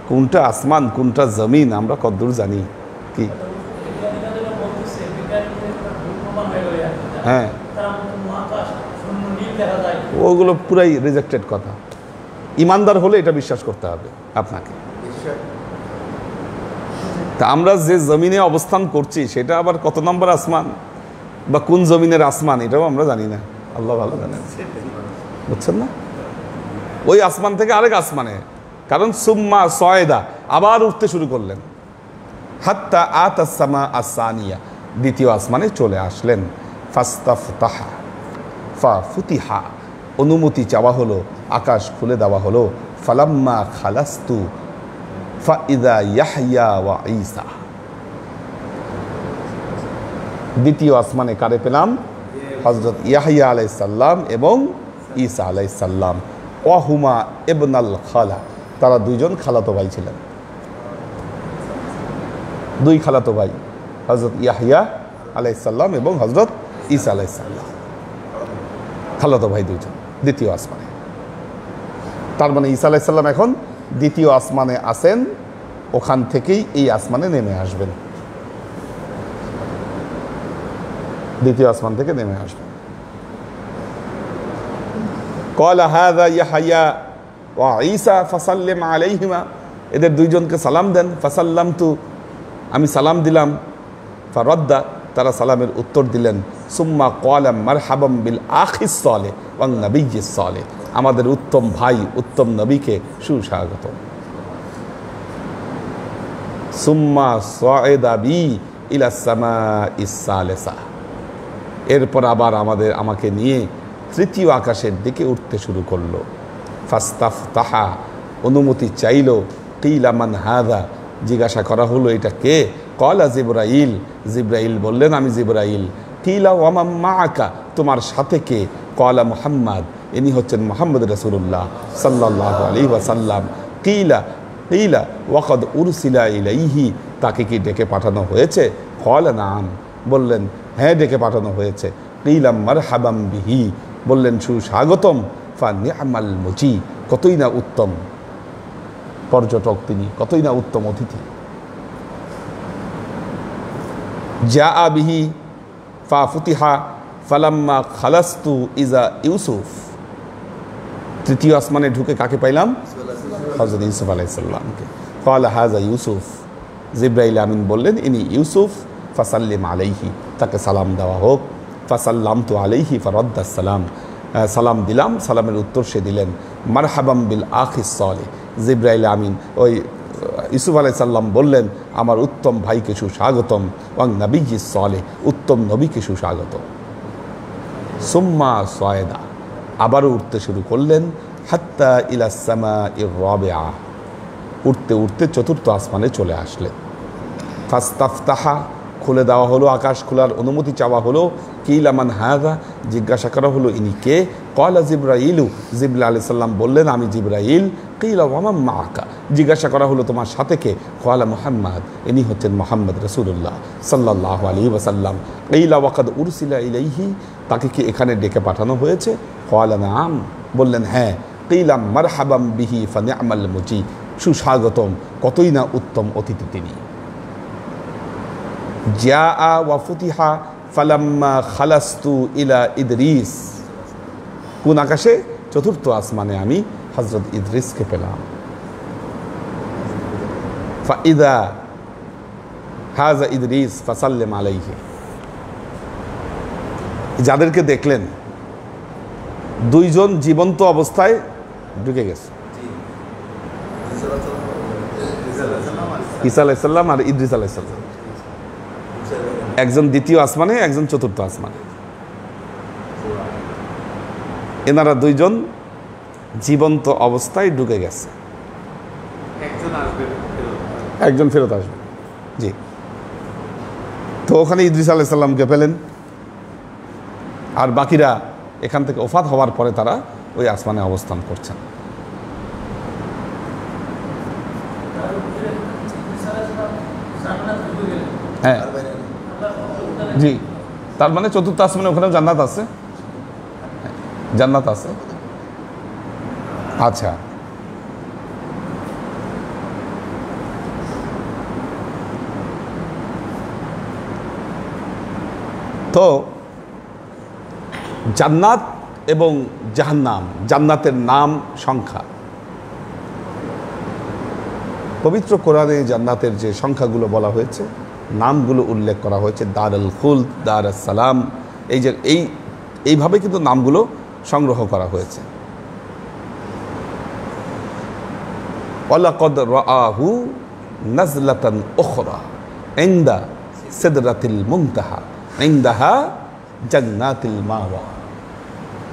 কোনটা আসমান কোনটা জমিন আমরা কতদূর জানি কি? হ্যাঁ, ওগুলো পুরাই রিজেক্টেড কথা। ইমানদার হলে এটা বিশ্বাস করতে হবে আপনাকে। তা আমরা যে জমিনে অবস্থান করছি সেটা আবার কত নম্বর আসমান বা কোন জমিনের আসমান এটাও আমরা জানি না, আল্লাহ ভালো জানেন, বুঝছেন না? ওই আসমান থেকে আরেক আসমানে, কারণ সুম্মা সয়দা, আবার উঠতে শুরু করলেন। হাত্তা আতাস সামা আস-সানিয়া, দ্বিতীয় আসমানে চলে আসলেন। ফাস্তাফতাহা ফাফুতিহা, অনুমতি চাওয়া হলো, আকাশ খুলে দেওয়া হলো। ফালাম্মা খালাস্তু ফাইদা ইয়াহইয়া ওয়া ঈসা, দ্বিতীয় আসমানে কারে পেলাম? হযরত ইয়াহইয়া আলাইহিস সালাম এবং ঈসা আলাইহিস সালাম। ওয়াহুমা ইবনাল খালা, তারা দুইজন খালাতো ভাই ছিলেন, দুই খালাতো ভাই, হযরত ইয়াহইয়া আলাইহিস সালাম এবং হযরত ঈসা আলাইহিস সালাম, খালাতো ভাই দুইজন দ্বিতীয় আসমানে। তার মানে ঈসা আলাইহিস সালাম এখন দ্বিতীয় আসমানে আছেন, ওখান থেকেই এই আসমানে নেমে আসবেন, দ্বিতীয় আসমান থেকে নেমে আসবেন। ক্বালা হাযা ইয়াহইয়া ওয়া ঈসা ফাসাল্লিম আলাইহিমা, এদের দুইজনকে সালাম দেন। ফাসাল্লামতু, আমি সালাম দিলাম। ফারাদ্দা, তারা সালামের উত্তর দিলেন। সুম্মা ক্বালা মারহাবাম বিল আখিস সালেহ ওয়ান নবিয়্যিস সালেহ, আমাদের উত্তম ভাই উত্তম নবীকে সুস্বাগত। সুম্মা সাঈদা বি ইলা সামাইস সালিসা, এরপর আবার আমাকে নিয়ে তৃতীয় আকাশের দিকে উঠতে শুরু করলো। ফাস্তাফতাহা, অনুমতি চাইল। কিলা মান হাযা, জিজ্ঞাসা করা হলো এটা কে? ক্বালা জিবরাইল, জিবরাইল বললেন আমি জিবরাইল। কিলা ওয়া মান মাআকা, তোমার সাথে কে? ক্বালা মুহাম্মদ, ইনি হচ্ছেন মুহাম্মদ রাসূলুল্লাহ সাল্লাল্লাহু আলাইহি ওয়াসাল্লাম। কিলা কিলা ওয়াকাদ উরসিলা ইলাইহি, তাকে কি ডেকে পাঠানো হয়েছে? ক্বালা নাম, বললেন হ্যাঁ ডেকে পাঠানো হয়েছে। কিলা মারহাবাম বিহি, বললেন সুস্বাগতম। ফা নি'মাল মুজি, কতই না উত্তম পর্যটক তিনি, কতই না উত্তম অতিথি। জা বিহি ফা ফুতিহা ফালাম্মা খালাস্তু ইজা ইউসুফ, তৃতীয় আসমানে ঢুকে কাকে পাইলাম? হযরত ইউসুফ আলাইহিস সালামকে। ক্বালা হাযা ইউসুফ, জিবরাইল আমিন বললেন ইনি ইউসুফ। ফাসাল্লিম আলাইহি, তাকে সালাম দেওয়া হোক। ফাসাল্লামতু আলাইহি ফারাদ্দাস সালাম, সালাম দিলাম, সালামের উত্তর সে দিলেন। মারহাবাম বিল আখিস সালেহ, জিবরাইল আমিন ওই ইউসুফ আলাইহিস সালাম বললেন আমার উত্তম ভাইকে সুস্বাগতম। ওয়ান নবিয়্যিস সালেহ, উত্তম নবীকে সুস্বাগতম। সুম্মা সায়দা, আবারও উঠতে শুরু করলেন। হাত্তা ইলা সামাইর রাবিআ, উঠতে উঠতে চতুর্থ আসমানে চলে আসলেন। ফাস্তাফতাহা, খুলে দেওয়া হলো, আকাশ খোলার অনুমতি চাওয়া হলো। কিলা মান হাযা, জিজ্ঞাসা করা হলো ইনি কে? ক্বালা জিবরাইলু, জিবরাইল আলাইহিস সালাম বললেন আমি জিবরাইল। কিলা ওয়া মান মাআকা, জিজ্ঞাসা করা হলো তোমার সাথে কে? ক্বালা মুহাম্মদ, ইনি হচ্ছেন মুহাম্মদ রাসূলুল্লাহ সাল্লাল্লাহু আলাইহি ওয়াসাল্লাম। কিলা ওয়াকাদ উরসিলা ইলাইহি, তাকে কি এখানে ডেকে পাঠানো হয়েছে? ক্বালা নাম, বললেন হ্যাঁ। কিলা মারহাবাম বিহি ফা নি'মাল মুজি, সুস্বাগতম, কতই না উত্তম অতিথি তিনি। জা ওয়া ফুতিহা ফালাম্মা খালাস্তু ইলা ইদরিস, কোন আকাশে? চতুর্থ আসমানে আমি হযরত ইদরিসকে পেলাম। ফাইদা হাযা ইদরিস ফাসাল্লিম আলাইহি, যাদেরকে দেখলেন দুইজন জীবন্ত অবস্থায় ঢুকে গেছে, ঈসা আলাইহিস সালাম আর ইদরিস আলাইহিস সালাম। একজন দ্বিতীয় আসমানে, একজন চতুর্থ আসমানে। এনারা দুইজন জীবন্ত অবস্থায় ঢুকে গেছে, একজন ফেরত আসবে। জি, তো ওখানে ইদ্রিস আলাইহিস সালামকে পেলেন, আর বাকিরা এখান থেকে ওফাত হওয়ার পরে তারা ওই আসমানে অবস্থান করছেন। হ্যাঁ জি, তার মানে চতুর্থ আসমানে ওখানে জান্নাত আছে, জান্নাত আছে। আচ্ছা, তো জান্নাত এবং জাহান্নাম, জান্নাতের নাম সংখ্যা, পবিত্র কোরআনে জান্নাতের যে সংখ্যাগুলো বলা হয়েছে, নামগুলো উল্লেখ করা হয়েছে, দারুল খুলদ, দারুস সালাম, এই যে এইভাবে কিন্তু নামগুলো সংগ্রহ করা হয়েছে। ওয়ালাকাদ রাআহু নাজলাতান উখরা ইনদা সিদরাতিল মুনতাহা ইনদাহা জান্নাতুল মাওয়া।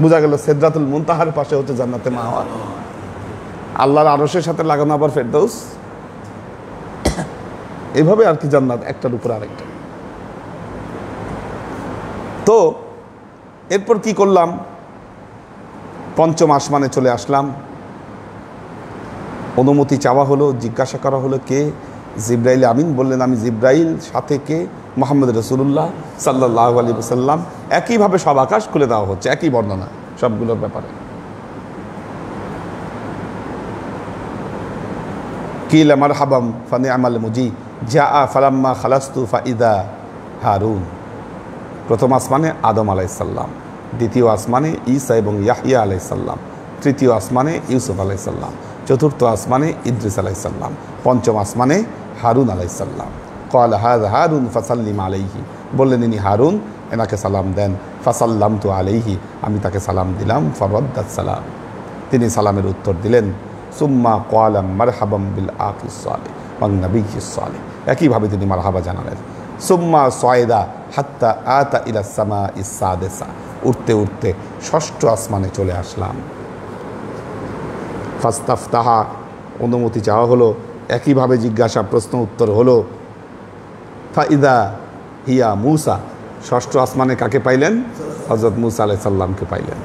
বোঝা গেল সিদরাতুল মুনতাহার পাশে হচ্ছে জান্নাতে মাওয়া, আল্লাহর আরশের সাথে লাগানো আবার ফেরদৌস। এইভাবে আর কি জান্নাত একটার উপর আরেকটা। তো এরপর কি করলাম? পঞ্চম আসমানে চলে আসলাম, অনুমতি চাওয়া হলো, জিজ্ঞাসা করা হলো কে? জিবরাইল আমিন বললেন আমি জিবরাইল। সাথে কে? মুহাম্মদ রাসূলুল্লাহ সাল্লাল্লাহু আলাইহি ওয়াসাল্লাম। একইভাবে সব আকাশ খুলে দেওয়া হচ্ছে, একই বর্ণনা সবগুলোর ব্যাপারে। কিলা মারহাবাম ফা নি'মাল মুজি জা ফালাম্মা খালাস্তু ফাইদা হারুন। প্রথম আসমানে আদম আলাইহিস সালাম, দ্বিতীয় আসমানে ঈসা এবং ইয়াহইয়া আলাইহিস সালাম, তৃতীয় আসমানে ইউসুফ আলাইসাল্লাম, চতুর্থ আসমানে ইদ্রিস আলাইসাল্লাম, পঞ্চম আসমানে হারুন আলাইসাল্লাম। ক্বাল হাযা হারুন ফাসাল্লিম আলাইহি, বললেন ইনি হারুন, এনাকে সালাম দেন। ফাসাল্লামতু আলাইহি, আমি তাকে সালাম দিলাম। ফারাদ্দাস সালাম, তিনি সালামের উত্তর দিলেন। সুম্মা ক্বালা মারহাবাম বিল আখিস সালিহ ওয়ান নাবিয়্যিস সালিহ, একইভাবে তিনি মারহাবা জানালেন। সুম্মা সায়দা হাত্তা আতা ইলা সামাইস সাদিসা, উঠতে উঠতে ষষ্ঠ আসমানে চলে আসলাম। ফাস্তাফতাহা, অনুমতি চাওয়া হলো, একইভাবে জিজ্ঞাসা প্রশ্ন উত্তর হলো। ফাইদা হিয়া মূসা, ষষ্ঠ আসমানে কাকে পাইলেন? হযরত মূসা আলাইহিস সালামকে পাইলেন।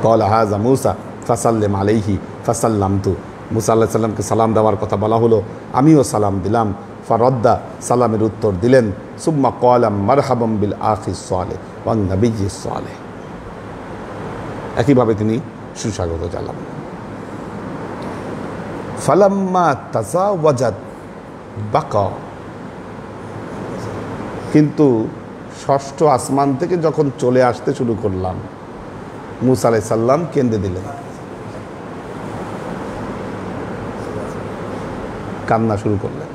ক্বালা হাযা মূসা ফাসাল্লিম আলাইহি ফাসাল্লামতু, মূসা আলাইহিস সালামকে সালাম দেওয়ার কথা বলা হলো, আমিও সালাম দিলাম। ফারাদ্দা, সালামের উত্তর দিলেন। সুম্মা ক্বালা মারহাবাম বিল আখিস সালিহ ওয়ান নাবিয়্যিস সালিহ, একইভাবে তিনি সুস্বাগত জানালেন। ফালাম্মা তাজাওয়াজাত বাকা, কিন্তু ষষ্ঠ আসমান থেকে যখন চলে আসতে শুরু করলাম, মূসা আলাইহিস সালাম কেঁদে দিলেন, কান্না শুরু করলেন।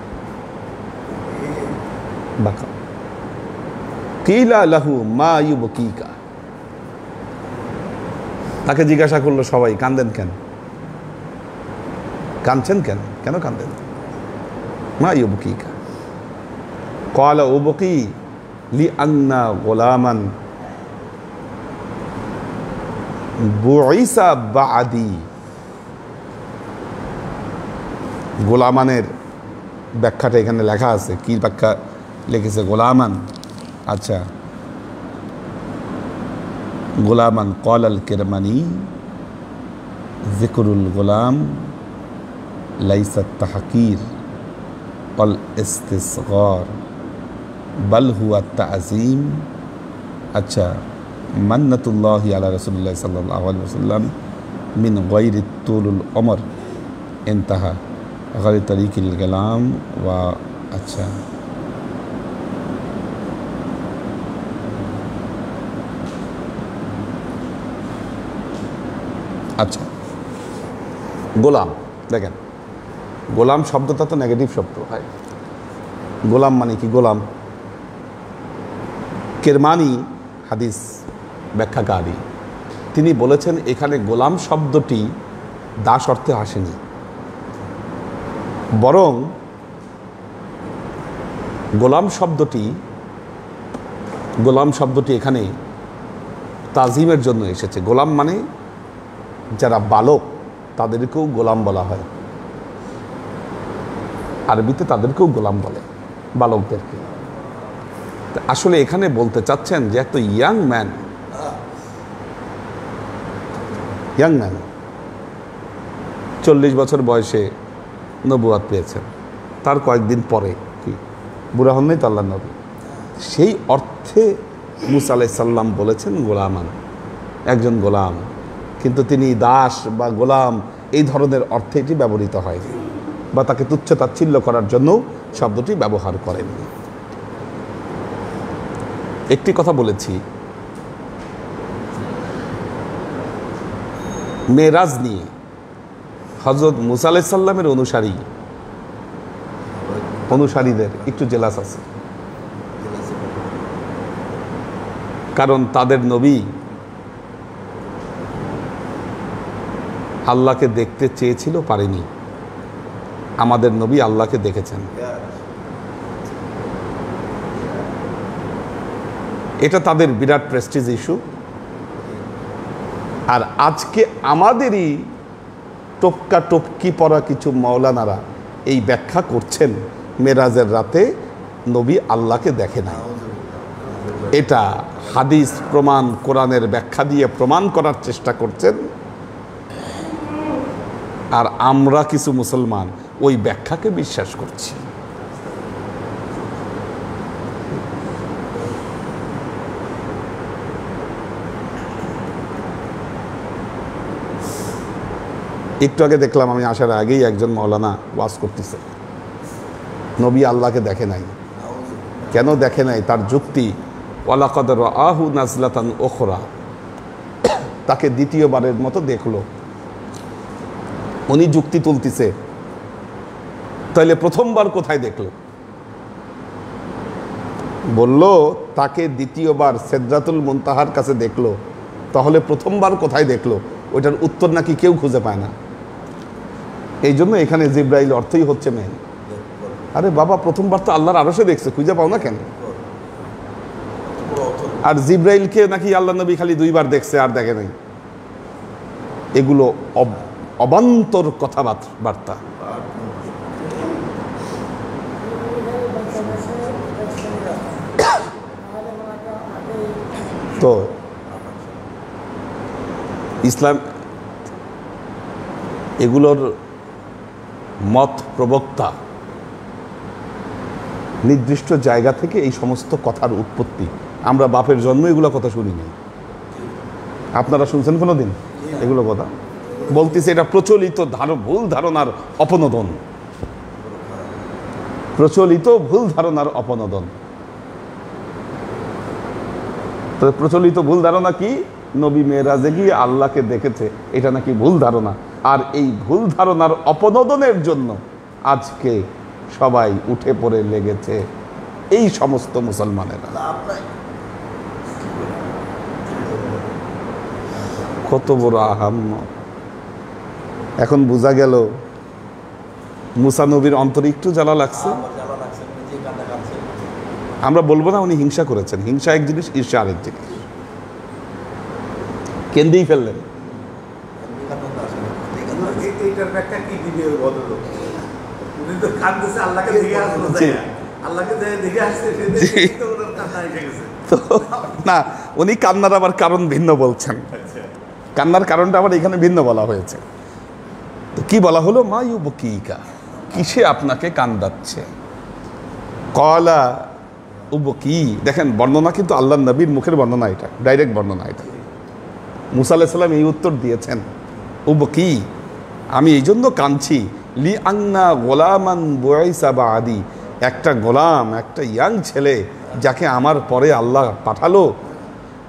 বাকা কিলা লাহু মা ইউবকিকা, তাকে জিজ্ঞাসা করলো সবাই, কান্দেন কেন, কাঁদছেন কেন, কেন কাঁদেন? মা ইউবকিকা, ক্বালা উবকি লিআন্না গুলামান বুইসা বাদি, গোলামানের ব্যাখ্যাটা এখানে লেখা আছে। কি ব্যাখ্যা লিখেছে? গোলামান, আচ্ছা, গোলামান ক্বালাল কিরমানি যিকরুল গোলাম লাইসা তাহকির ওয়াল ইস্তিসগার বাল হুয়া তাযীম। আচ্ছা, মান্নাতুল্লাহি আলা রাসূলিল্লাহ সাল্লাল্লাহু আলাইহি ওয়াসাল্লাম মিন গায়রি তুলুল উমর ইনতাহা গায়রি তারিকিল গোলাম ওয়া, আচ্ছা, আচ্ছা, গোলাম, দেখেন গোলাম শব্দটা তো নেগেটিভ শব্দ হয়। গোলাম মানে কি? গোলাম কেরমানি হাদিস ব্যাখ্যাকারী, তিনি বলেছেন এখানে গোলাম শব্দটি দাস অর্থে আসেনি, বরং গোলাম শব্দটি এখানে তাজিমের জন্য এসেছে। গোলাম মানে যারা বালক তাদেরকেও গোলাম বলা হয়, আরবিতে তাদেরকেও গোলাম বলে, বালকদেরকে। আসলে এখানে বলতে চাচ্ছেন যে এত ইয়াং ম্যান 40 বছর বয়সে নবুয়াত পেয়েছেন, তার কয়েকদিন পরে কি বুড়া হন নাই তো আল্লাহর নবী, সেই অর্থে মূসা আলাইহিস সালাম বলেছেন গোলামান, একজন গোলাম, কিন্তু তিনি দাস বা গোলাম এই ধরনের অর্থে এটি ব্যবহৃত হয়, বা তাকে তুচ্ছ তাচ্ছিল্য করার জন্য শব্দটি ব্যবহার করেন। একটি কথা বলেছি, মেরাজ নিয়ে হযরত মূসা আলাইহিস সালামের অনুসারীদের একটু জেলাস আছে, কারণ তাদের নবী আল্লাহকে দেখতে চেয়েছিল, পারেনি। আমাদের নবী আল্লাহকে দেখেছেন। এটা তাদের বিরাট প্রেস্টিজ ইস্যু। আর আজকে আমাদেরই টোপকা টপকি পড়া কিছু মাওলানারা এই ব্যাখ্যা করছেন মেরাজের রাতে নবী আল্লাহকে দেখে নাই। এটা হাদিস প্রমাণ, কোরআনের ব্যাখ্যা দিয়ে প্রমাণ করার চেষ্টা করছেন। আর আমরা কিছু মুসলমান ওই ব্যাখ্যাকে বিশ্বাস করছি। একটু আগে দেখলাম, আমি আসার আগেই একজন মাওলানা ওয়াজ করতেছে, নবী আল্লাহকে দেখে নাই। কেন দেখে নাই? তার যুক্তি ওয়ালাকাদ রাআহু নাজলাতান উখরা, তাকে দ্বিতীয়বারের মতো দেখলো। উনি যুক্তি তুলতেছে, তাহলে প্রথমবার কোথায় দেখলো? বলল তাকে দ্বিতীয়বার সিদরাতুল মুনতাহার কাছে দেখলো, তাহলে প্রথমবার কোথায় দেখলো? ওইটার উত্তর নাকি কেউ খুঁজে পায় না। এই জন্য এখানে জিব্রাইল অর্থই হচ্ছে মেন। আরে বাবা, প্রথমবার তো আল্লাহর আরশে দেখছে, খুঁজে পাও না কেন? আর জিব্রাইলকে নাকি আল্লাহ নবী খালি 2 বার দেখছে, আর দেখে নাই। এগুলো অবান্তর কথাবার্তা। তো ইসলাম এগুলোর মত প্রবক্তা নির্দিষ্ট জায়গা থেকে এই সমস্ত কথার উৎপত্তি। আমরা বাপের জন্ম এগুলো কথা শুনিনি। আপনারা শুনছেন কোনোদিন এগুলো কথা? বলতেছে এটা প্রচলিত ভুল ধারণার অপনোদন, প্রচলিত ভুল ধারণার অপনোদন। প্রচলিত ভুল ধারণা কি? নবী মেরাজে গিয়ে আল্লাহকে দেখেছে, এটা নাকি ভুল ধারণা। আর এই ভুল ধারণার অপনোদনের জন্য আজকে সবাই উঠে পড়ে লেগেছে এই সমস্ত মুসলমানেরা। কত বড় আহাম্মক! এখন বোঝা গেল মুসা নবীর অন্তরে একটু জ্বালা লাগছে। আমরা বলবো না উনি হিংসা করেছেন। হিংসা এক জিনিস, ঈর্ষা আরেক জিনিস। কেন্দ্রেই ফেললেন। না, উনি কান্নার আবার কারণ ভিন্ন বলছেন। কান্নার কারণটা আবার এখানে ভিন্ন বলা হয়েছে। তো কি বলা হলো? মা ইউবকিকা, কিসে আপনাকে কান্দাচ্ছে? কলা উবকি। দেখেন বর্ণনা কিন্তু আল্লাহ নবীর মুখের বর্ণনা, এটা ডাইরেক্ট বর্ণনা। এটা মুসা আলাইহিস সালাম এই উত্তর দিয়েছেন, উবকি, আমি এই জন্য কাঁদছি, লি আন্না গোলামান বুইসা বাদি, একটা গোলাম, একটা ইয়াং ছেলে যাকে আমার পরে আল্লাহ পাঠালো।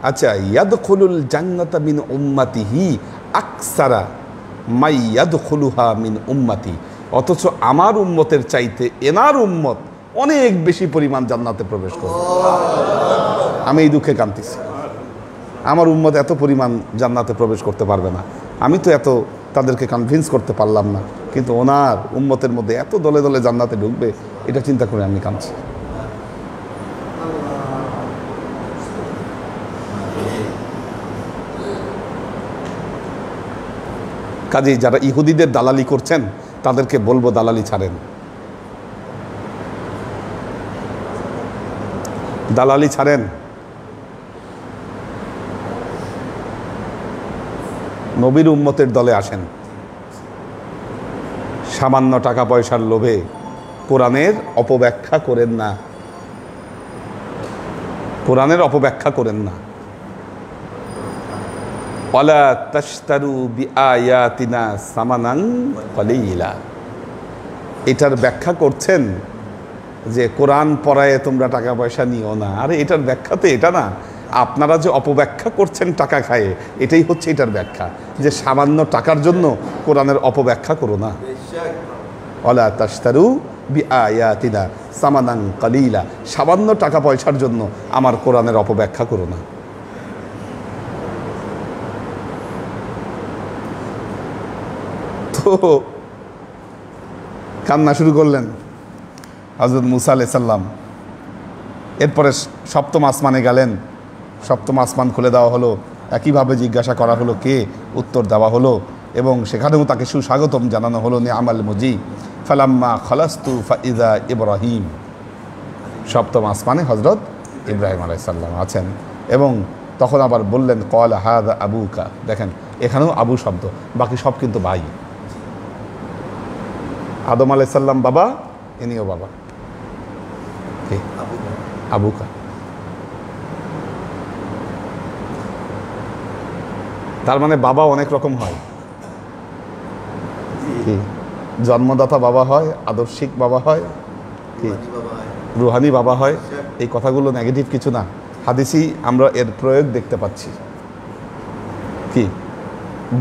আচ্ছা, ইয়াদখুলুল জান্নাতা মিন উম্মাতিহি আকসারা মাই ইয়াদখুলুহা মিন উম্মাতি, অথচ আমার উম্মতের চাইতে এনার উম্মত অনেক বেশি পরিমাণ জান্নাতে প্রবেশ করবে। আমি এই দুঃখে কাঁদতেছি। আমার উম্মত এত পরিমাণ জান্নাতে প্রবেশ করতে পারবে না। আমি তো এত তাদেরকে কনভিন্স করতে পারলাম না, কিন্তু ওনার উম্মতের মধ্যে এত দলে দলে জান্নাতে ঢুকবে, এটা চিন্তা করে আমি কাঁদছি। কাজেই যারা ইহুদিদের দালালি করছেন তাদেরকে বলবো দালালি ছাড়েন, দালালি ছাড়েন। নবীর উম্মতের দলে আসেন। সামান্য টাকা পয়সার লোভে কোরআনের অপব্যাখ্যা করেন না, কোরআনের অপব্যাখ্যা করেন না। ওয়ালা তাশতারু বিআয়াতিনা সামানান কলিলা, এটার ব্যাখ্যা করছেন যে কোরআন পড়ায় তোমরা টাকা পয়সা নিও না। আরে এটার ব্যাখ্যা তো এটা না। আপনারা যে অপব্যাখ্যা করছেন টাকা খায়ে, এটাই হচ্ছে এটার ব্যাখ্যা, যে সামান্য টাকার জন্য কোরআনের অপব্যাখ্যা করো না। ওয়ালা তাশতারু বিআয়াতিনা সামানান কলিলা, সামান্য টাকা পয়সার জন্য আমার কোরআনের অপব্যাখ্যা করো না। তো কান্না শুরু করলেন হযরত মুসা আলাইহিস সালাম। এরপরে সপ্তম আসমানে গেলেন, সপ্তম আসমান খুলে দেওয়া হলো, একইভাবে জিজ্ঞাসা করা হলো, কে? উত্তর দেওয়া হলো, এবং সেখানেও তাকে সুস্বাগতম জানানো হলো, নিআমাল মুজি ফালাম্মা খালাস্তু ফাইদা ইব্রাহিম। সপ্তম আসমানে হযরত ইব্রাহিম আলাইহিস সালাম আছেন, এবং তখন আবার বললেন ক্বালা হাযা আবুকা। দেখেন এখানেও আবু শব্দ, বাকি সব কিন্তু ভাই। আদম আলাইহিস সালাম বাবা, ইনিও বাবা, আবুকা। তার মানে বাবা অনেক রকম হয়। কি জন্মদাতা বাবা হয়, আদর্শিক বাবা হয়, কি রুহানি বাবা হয়। এই কথাগুলো নেগেটিভ কিছু না, হাদিসি আমরা এর প্রয়োগ দেখতে পাচ্ছি। কি কি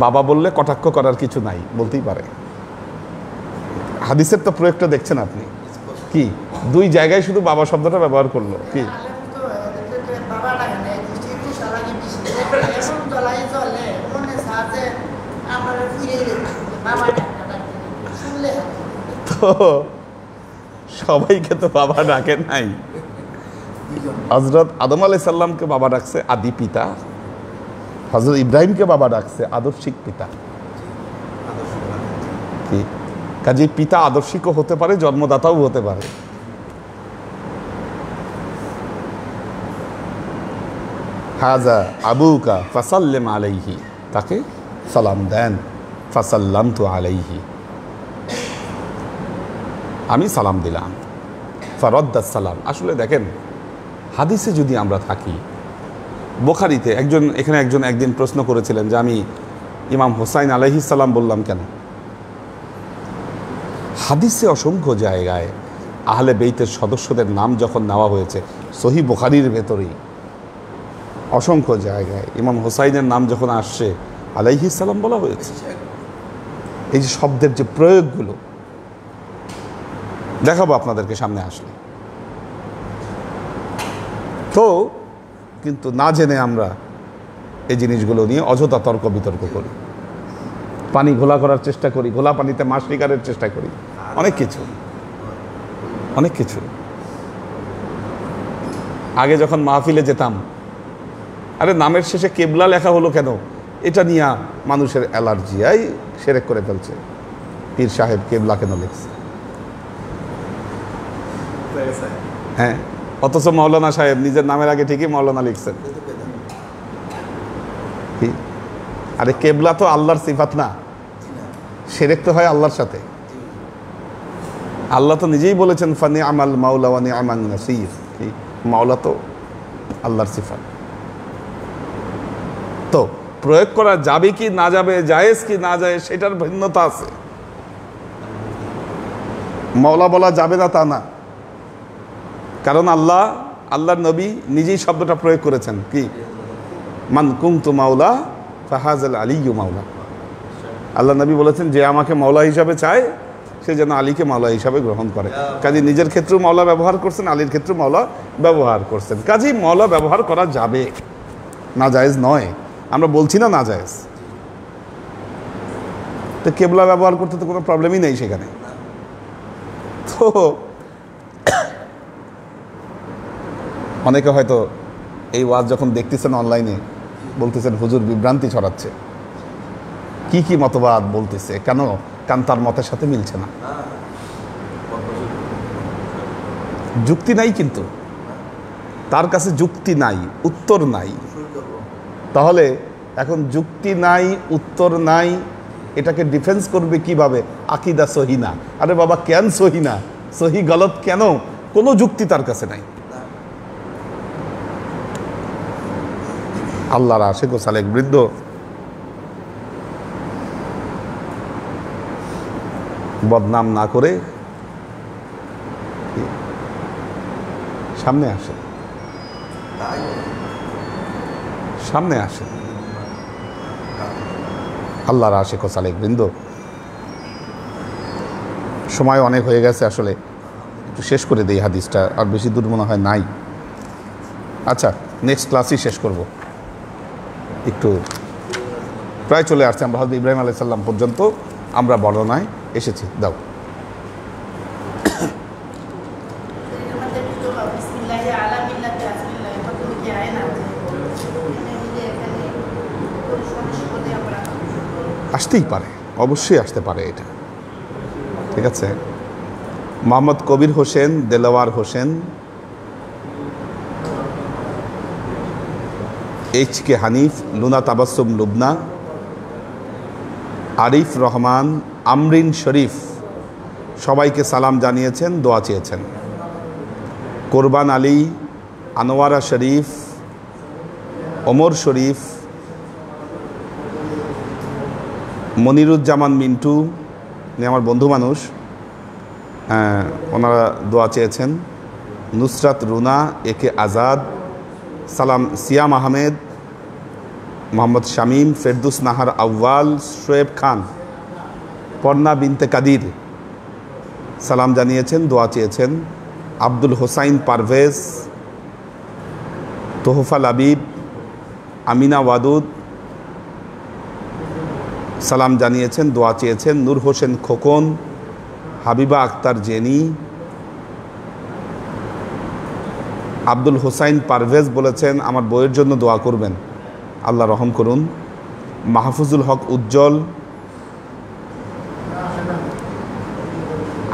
বাবা বললে কটাক্ষ করার কিছু নাই, বলতেই পারে। হাদিসের তো প্রয়োগটা দেখছেন আপনি, কি দুই জায়গায় শুধু বাবা শব্দটা ব্যবহার করলো। কি তো সবাইকে তো বাবা ডাকে নাই। হযরত আদম আলাইহিস সালামকে বাবা ডাকছে আদি পিতা, হযরত ইব্রাহিমকে বাবা ডাকছে আদর্শিক পিতা। কি কাজে পিতা আদর্শিকও হতে পারে, জন্মদাতাও হতে পারে। হাজা আবুকা ফাসাল্লিম আলাইহি, তাকে সালাম দেন। ফাসাল্লামতু আলাইহি, আমি সালাম দিলাম। ফারাদ্দাস সালাম। আসলে দেখেন হাদিসে যদি আমরা থাকি, বুখারীতে এখানে একজন একদিন প্রশ্ন করেছিলেন যে আমি ইমাম হুসাইন আলাইহিস সালাম বললাম কেন? হাদিসে অসংখ্য জায়গায় আহলে বেইতের সদস্যদের নাম যখন নেওয়া হয়েছে, সহিহ বুখারীর ভেতরেই অসংখ্য জায়গায় ইমাম হুসাইনের নাম যখন আসছে আলাইহিস সালাম বলা হয়েছে। এই যে শব্দের যে প্রয়োগগুলো দেখাবো আপনাদেরকে সামনে আসলে। তো কিন্তু না জেনে আমরা এই জিনিসগুলো নিয়ে অযথা তর্ক বিতর্ক করি, পানি ঘোলা করার চেষ্টা করি, ঘোলা পানিতে মাছ শিকারের চেষ্টা করি, অনেক কিছু। আগে যখন মাহফিলে যেতাম, আরে নামের শেষে কেবলা লেখা হলো কেন, এটা নিয়ে মানুষের অ্যালার্জি, এই সেরেক করে ফেলছে। পীর সাহেব কেবলা কেন লিখছে? হ্যাঁ, অথচ মাওলানা সাহেব নিজের নামের আগে ঠিকই মাওলানা লিখছেন। কি আরে কেবলা তো আল্লাহর সিফাত না, শিরক তো হয় আল্লাহর সাথে। আল্লাহ তো নিজেই বলেছেন ফানি আমাল মাওলা ওয়া নি'মান নাসির। কি মাওলা তো আল্লাহর সিফাত। তো প্রয়োগ করা যাবে কি না যাবে, জায়েজ কি না জায়েজ, সেটার ভিন্নতা আছে। মাওলা বলা যাবে না তা না, কারণ আল্লাহর নবী নিজেই শব্দটা প্রয়োগ করেছেন। কি মান কুনতু মাওলা ফাহাজাল আলিয়্যু মাওলা। আল্লাহ নবী বলেছেন যে আমাকে মাওলা হিসাবে চায় সে যেন আলীকে মাওলা হিসাবে গ্রহণ করে। কাজে নিজের ক্ষেত্রেও মাওলা ব্যবহার করছেন, আলীর ক্ষেত্রেও মাওলা ব্যবহার করছেন। কাজেই মাওলা ব্যবহার করা যাবে, না জায়েজ নয়। আমরা বলছি না জায়েজ। তো কেবলা ব্যবহার করতে তো কোনো প্রবলেমই নেই সেখানে। তো অনেকে হয়তো এই ওয়াজ যখন দেখতেছেন অনলাইনে, বলতেছেন হুজুর বিভ্রান্তি ছড়াচ্ছে, কি মতবাদ বলতেছে, কেন তার মতের সাথে মিলছে না। যুক্তি নাই, কিন্তু তার কাছে যুক্তি নাই, উত্তর নাই। তাহলে এখন যুক্তি নাই, উত্তর নাই, এটাকে ডিফেন্স করবে কিভাবে? আকিদা সহি না। আরে বাবা কেন সহি না, সহি গলত কেন? কোনো যুক্তি তার কাছে নাই। আল্লাহর আশিক ও সালেক বৃদ্ধ বদনাম না করে সামনে আসে, আল্লাহর আশিক ও সালেক বৃন্দ। সময় অনেক হয়ে গেছে, আসলে একটু শেষ করে দেই হাদিসটা, আর বেশি দূর মনে হয় নাই। আচ্ছা, নেক্সট ক্লাসই শেষ করব। একটু প্রায় চলে আসছে, আমরা হযরত ইব্রাহিম আলাইহিস সালাম পর্যন্ত আমরা বর্ণনায় এসেছি। দাও আসতেই পারে, অবশ্যই আসতে পারে, এটা ঠিক আছে। মোহাম্মদ কবির হোসেন, দেলাওয়ার হোসেন, এইচ.কে হানিফ, লুনা তাবাসসুম লুবনা, আরিফ রহমান, আমরিন শরীফ সবাইকে সালাম জানিয়েছেন, দোয়া চেয়েছেন। কোরবান আলী, আনোয়ারা শরীফ, ওমর শরীফ, মনিরুজ্জামান মিন্টু, আমার বন্ধু মানুষ, ওনারা দোয়া চেয়েছেন। নুসরাত রুনা, একে আজাদ, সালাম সিয়াম আহমেদ, মোহাম্মদ শামীম, ফেরদুস নাহার আউয়াল, শোয়েব খান, পর্ণা বিনতে কাদির সালাম জানিয়েছেন, দোয়া চেয়েছেন। আব্দুল হোসাইন পারভেজ, তোহফা লাবিব, আমিনা ওয়াদুদ সালাম জানিয়েছেন, দোয়া চেয়েছেন। নূর হোসেন খোকন, হাবিবা আক্তার জেনি, আব্দুল হোসাইন পারভেজ বলেছেন আমার বইয়ের জন্য দোয়া করবেন, আল্লাহ রহম করুন। মাহফুজুল হক উজ্জ্বল,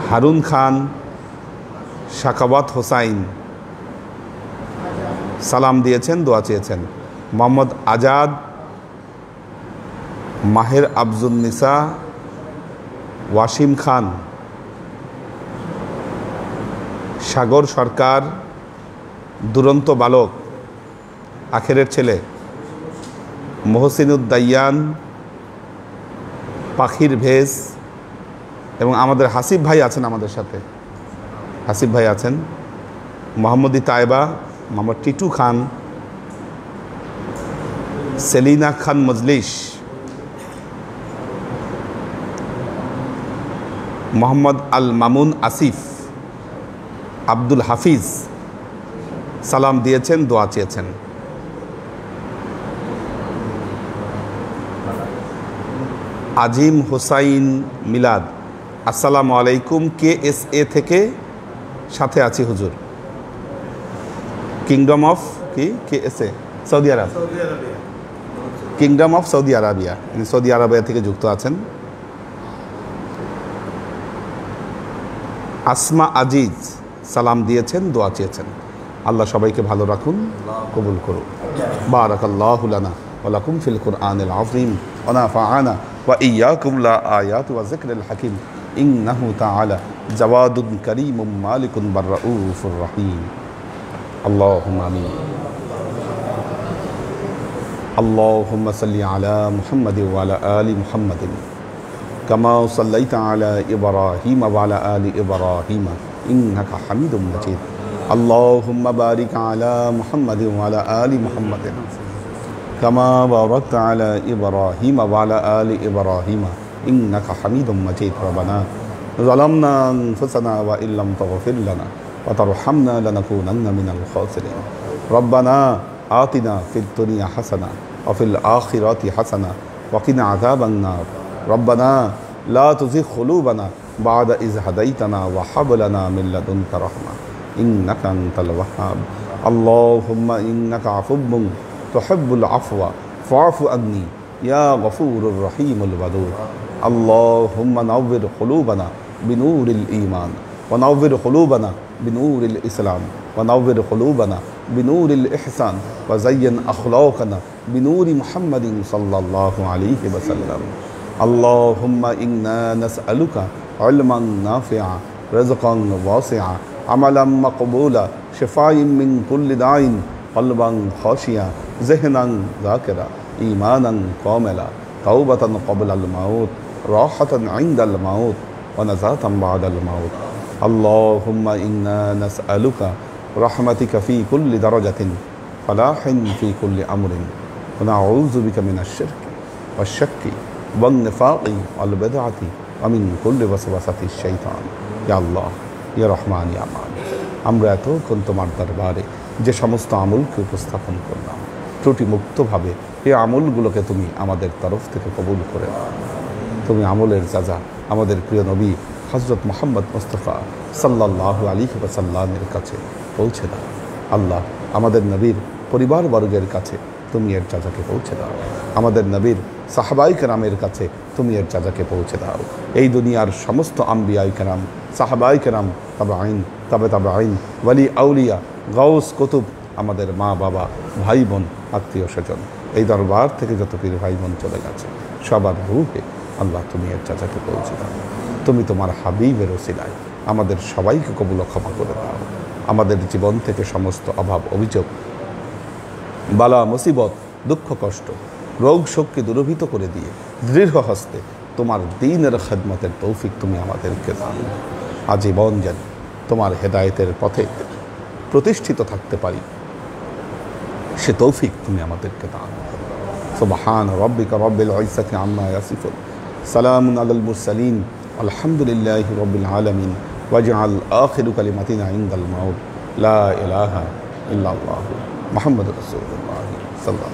হারুন খান, শাকাওয়াত হোসাইন সালাম দিয়েছেন, দোয়া চেয়েছেন। মোহাম্মদ আজাদ, মাহের আফজুল নিসা, ওয়াসিম খান, সাগর সরকার, দুরন্ত বালক, আখেরের ছেলে, মহসিনুদ্দাইয়ান, পাখির ভেজ এবং আমাদের হাসিব ভাই আছেন আমাদের সাথে, হাসিব ভাই আছেন। মোহাম্মদী তায়েবা, মোহাম্মদ টিটু খান, সেলিনা খান মজলিস, মোহাম্মদ আল মামুন আসিফ, আব্দুল হাফিজ সালাম দিয়েছেন, দোয়া চেয়েছেন। আজিম হোসাইন মিলাদ, আসসালামু আলাইকুম, KSA থেকে সাথে আছি হুজুর। কিংডম অফ কি KSA Saudi Arab, kingdom of Saudi Arabia, Saudi Arabia থেকে যুক্ত আছেন। আসমা আজিজ সালাম দিয়েছেন, দোয়া চেয়েছেন। আল্লাহ সবাইকে ভালো রাখুন, কবুল করুন। বারাকাল্লাহু লানা ওয়া লাকুম ফিল কুরআনিল আযীম ওয়া নাফা'ানা ওয়া ইয়্যাকুম লা আয়াতি ওয়া যিকরিল হাকীম ইন্নাহু তাআলা জাওয়াদুন কারীমুম মালিকুন বাররাউফুর রহিম। আল্লাহুম্মা আমিন। আল্লাহুম্মা সাল্লি আলা মুহাম্মাদিন ওয়া আলা আলি মুহাম্মাদিন কামা সাল্লাইতা আলা ইব্রাহিম ওয়া আলা আলি ইব্রাহিম ইন্নাকা হামিদুম মাজিদ। আল্লাহুম্মা বারিক আলা মুহাম্মাদিন ওয়া আলা আলি মুহাম্মাদিন কামা বারাকতা আলা ইব্রাহিম ওয়া আলা আলি ইব্রাহিম ইন্নাকা হামিদুম মাজিদ। রব্বানা যালামনা আনফুসানা ওয়া ইল্লাম তাগফির লানা ওয়া তারহামনা লানাকুনান্না মিনাল খাসিরিন। রব্বানা আতিনা ফিদ দুনিয়া হাসানা ওয়া ফিল আখিরাতি হাসানা ওয়া কিনা আযাবান নার। রব্বানা লা তুযিগ কুলুবানা বা'দা ইয হাদাইতানা ওয়া হাব লানা মিন লাদুনকা রাহমা ইন্নাকা আনতাল ওয়াহ্হাব। আল্লাহুম্মা ইন্নাকা আফুব্বুন তুহিব্বুল আফওয়া ফা'ফু আন্নী ইয়া গফুরুর রহিমুল ওয়াদুদ। আল্লাহুম্মা নাওবির কুলুবানা বিনূরিল ঈমান ওয়া নাওবির কুলুবানা বিনূরিল ইসলাম ওয়া নাওবির কুলুবানা বিনূরিল ইহসান ওয়া যায়্যিন আখলাকানা বিনূরি মুহাম্মাদিন সাল্লাল্লাহু আলাইহি ওয়া সাল্লাম। আল্লাহুম্মা ইন্না নাসআলুকা ইলমান নাফিআ রিজকান ওয়াসিআ আমালাম মাকবুলা শিফাa'an মিন কুল্লি দাইন কলবান খাশিয়া যিহনান যাকিরা ঈমানান কামিলা তাওবাতান ক্বাবলাল মাউত রাহাতান ইনদাল মাউত ওয়া নাজাতান বা'দাল মাউত। আল্লাহুম্মা ইন্না নাসআলুকা রাহমাতিকা ফি কুল্লি দারাজাতিন ফালাহিন ফি কুল্লি আমরিন ওয়া নাউযু বিকা মিনাশ শিরকি ওয়াশ শাক্কি ওয়ান নিফাকি ওয়াল বিদআতি ওয়া মিন কুল্লি ওয়াসওয়াসাতিশ শাইতান। ইয়া আল্লাহ, ইয়া রহমান, ইয়া মালিক, আমরা এতক্ষণ তোমার দরবারে যে সমস্ত আমলকে উপস্থাপন করলাম ত্রুটিমুক্তভাবে এই আমলগুলোকে তুমি আমাদের তরফ থেকে কবুল করে নাও। তুমি আমলের যাজা আমাদের প্রিয় নবী হযরত মুহাম্মদ মুস্তাফা সাল্লাল্লাহু আলাইহি ওয়াসাল্লামের কাছে পৌঁছে দাও। আল্লাহ, আমাদের নবীর পরিবারবর্গের কাছে তুমি এর যাজাকে পৌঁছে দাও। আমাদের নবীর সাহাবায়ে কেরামের কাছে তুমি এর যাজাকে পৌঁছে দাও। এই দুনিয়ার সমস্ত আম্বিয়ায়ে কেরাম, সাহাবায়ে কেরাম, তাবেঈন, তাবেঈন, ওয়ালি আউলিয়া, গাউস, কুতুব, আমাদের মা বাবা, ভাই বোন, আত্মীয় স্বজন, এই দরবার থেকে যত পীর ভাই বোন চলে গেছে সবার রূহে আল্লাহ তুমি এর যাজাকে পৌঁছে দাও। তুমি তোমার হাবিবের ওসিলায় আমাদের সবাইকে কবুল ক্ষমা করে দাও। আমাদের জীবন থেকে সমস্ত অভাব অভিযোগ, বালা মুসিবত, দুঃখ কষ্ট, রোগ শোককে দূরভীত করে দিয়ে দৃঢ় হস্তে তোমার দ্বীনের খেদমতের তৌফিক তুমি আমাদেরকে দাও। আজীবন যেন তোমার হেদায়েতের পথে প্রতিষ্ঠিত থাকতে পারি সে তৌফিক তুমি আমাদেরকে দাও। সুবহান রাব্বিকা রাব্বিল ইজ্জাতি আম্মা ইয়াসিফুন সালামুন আলাল মুরসালিন আলহামদুলিল্লাহি রাব্বিল আলামিন ওয়াজআল আখিরু কালিমাতিনা ইনদাল মাউত লা ইলাহা ইল্লাল্লাহু মুহাম্মাদুর রাসূলুল্লাহ সাল্লাল্লাহু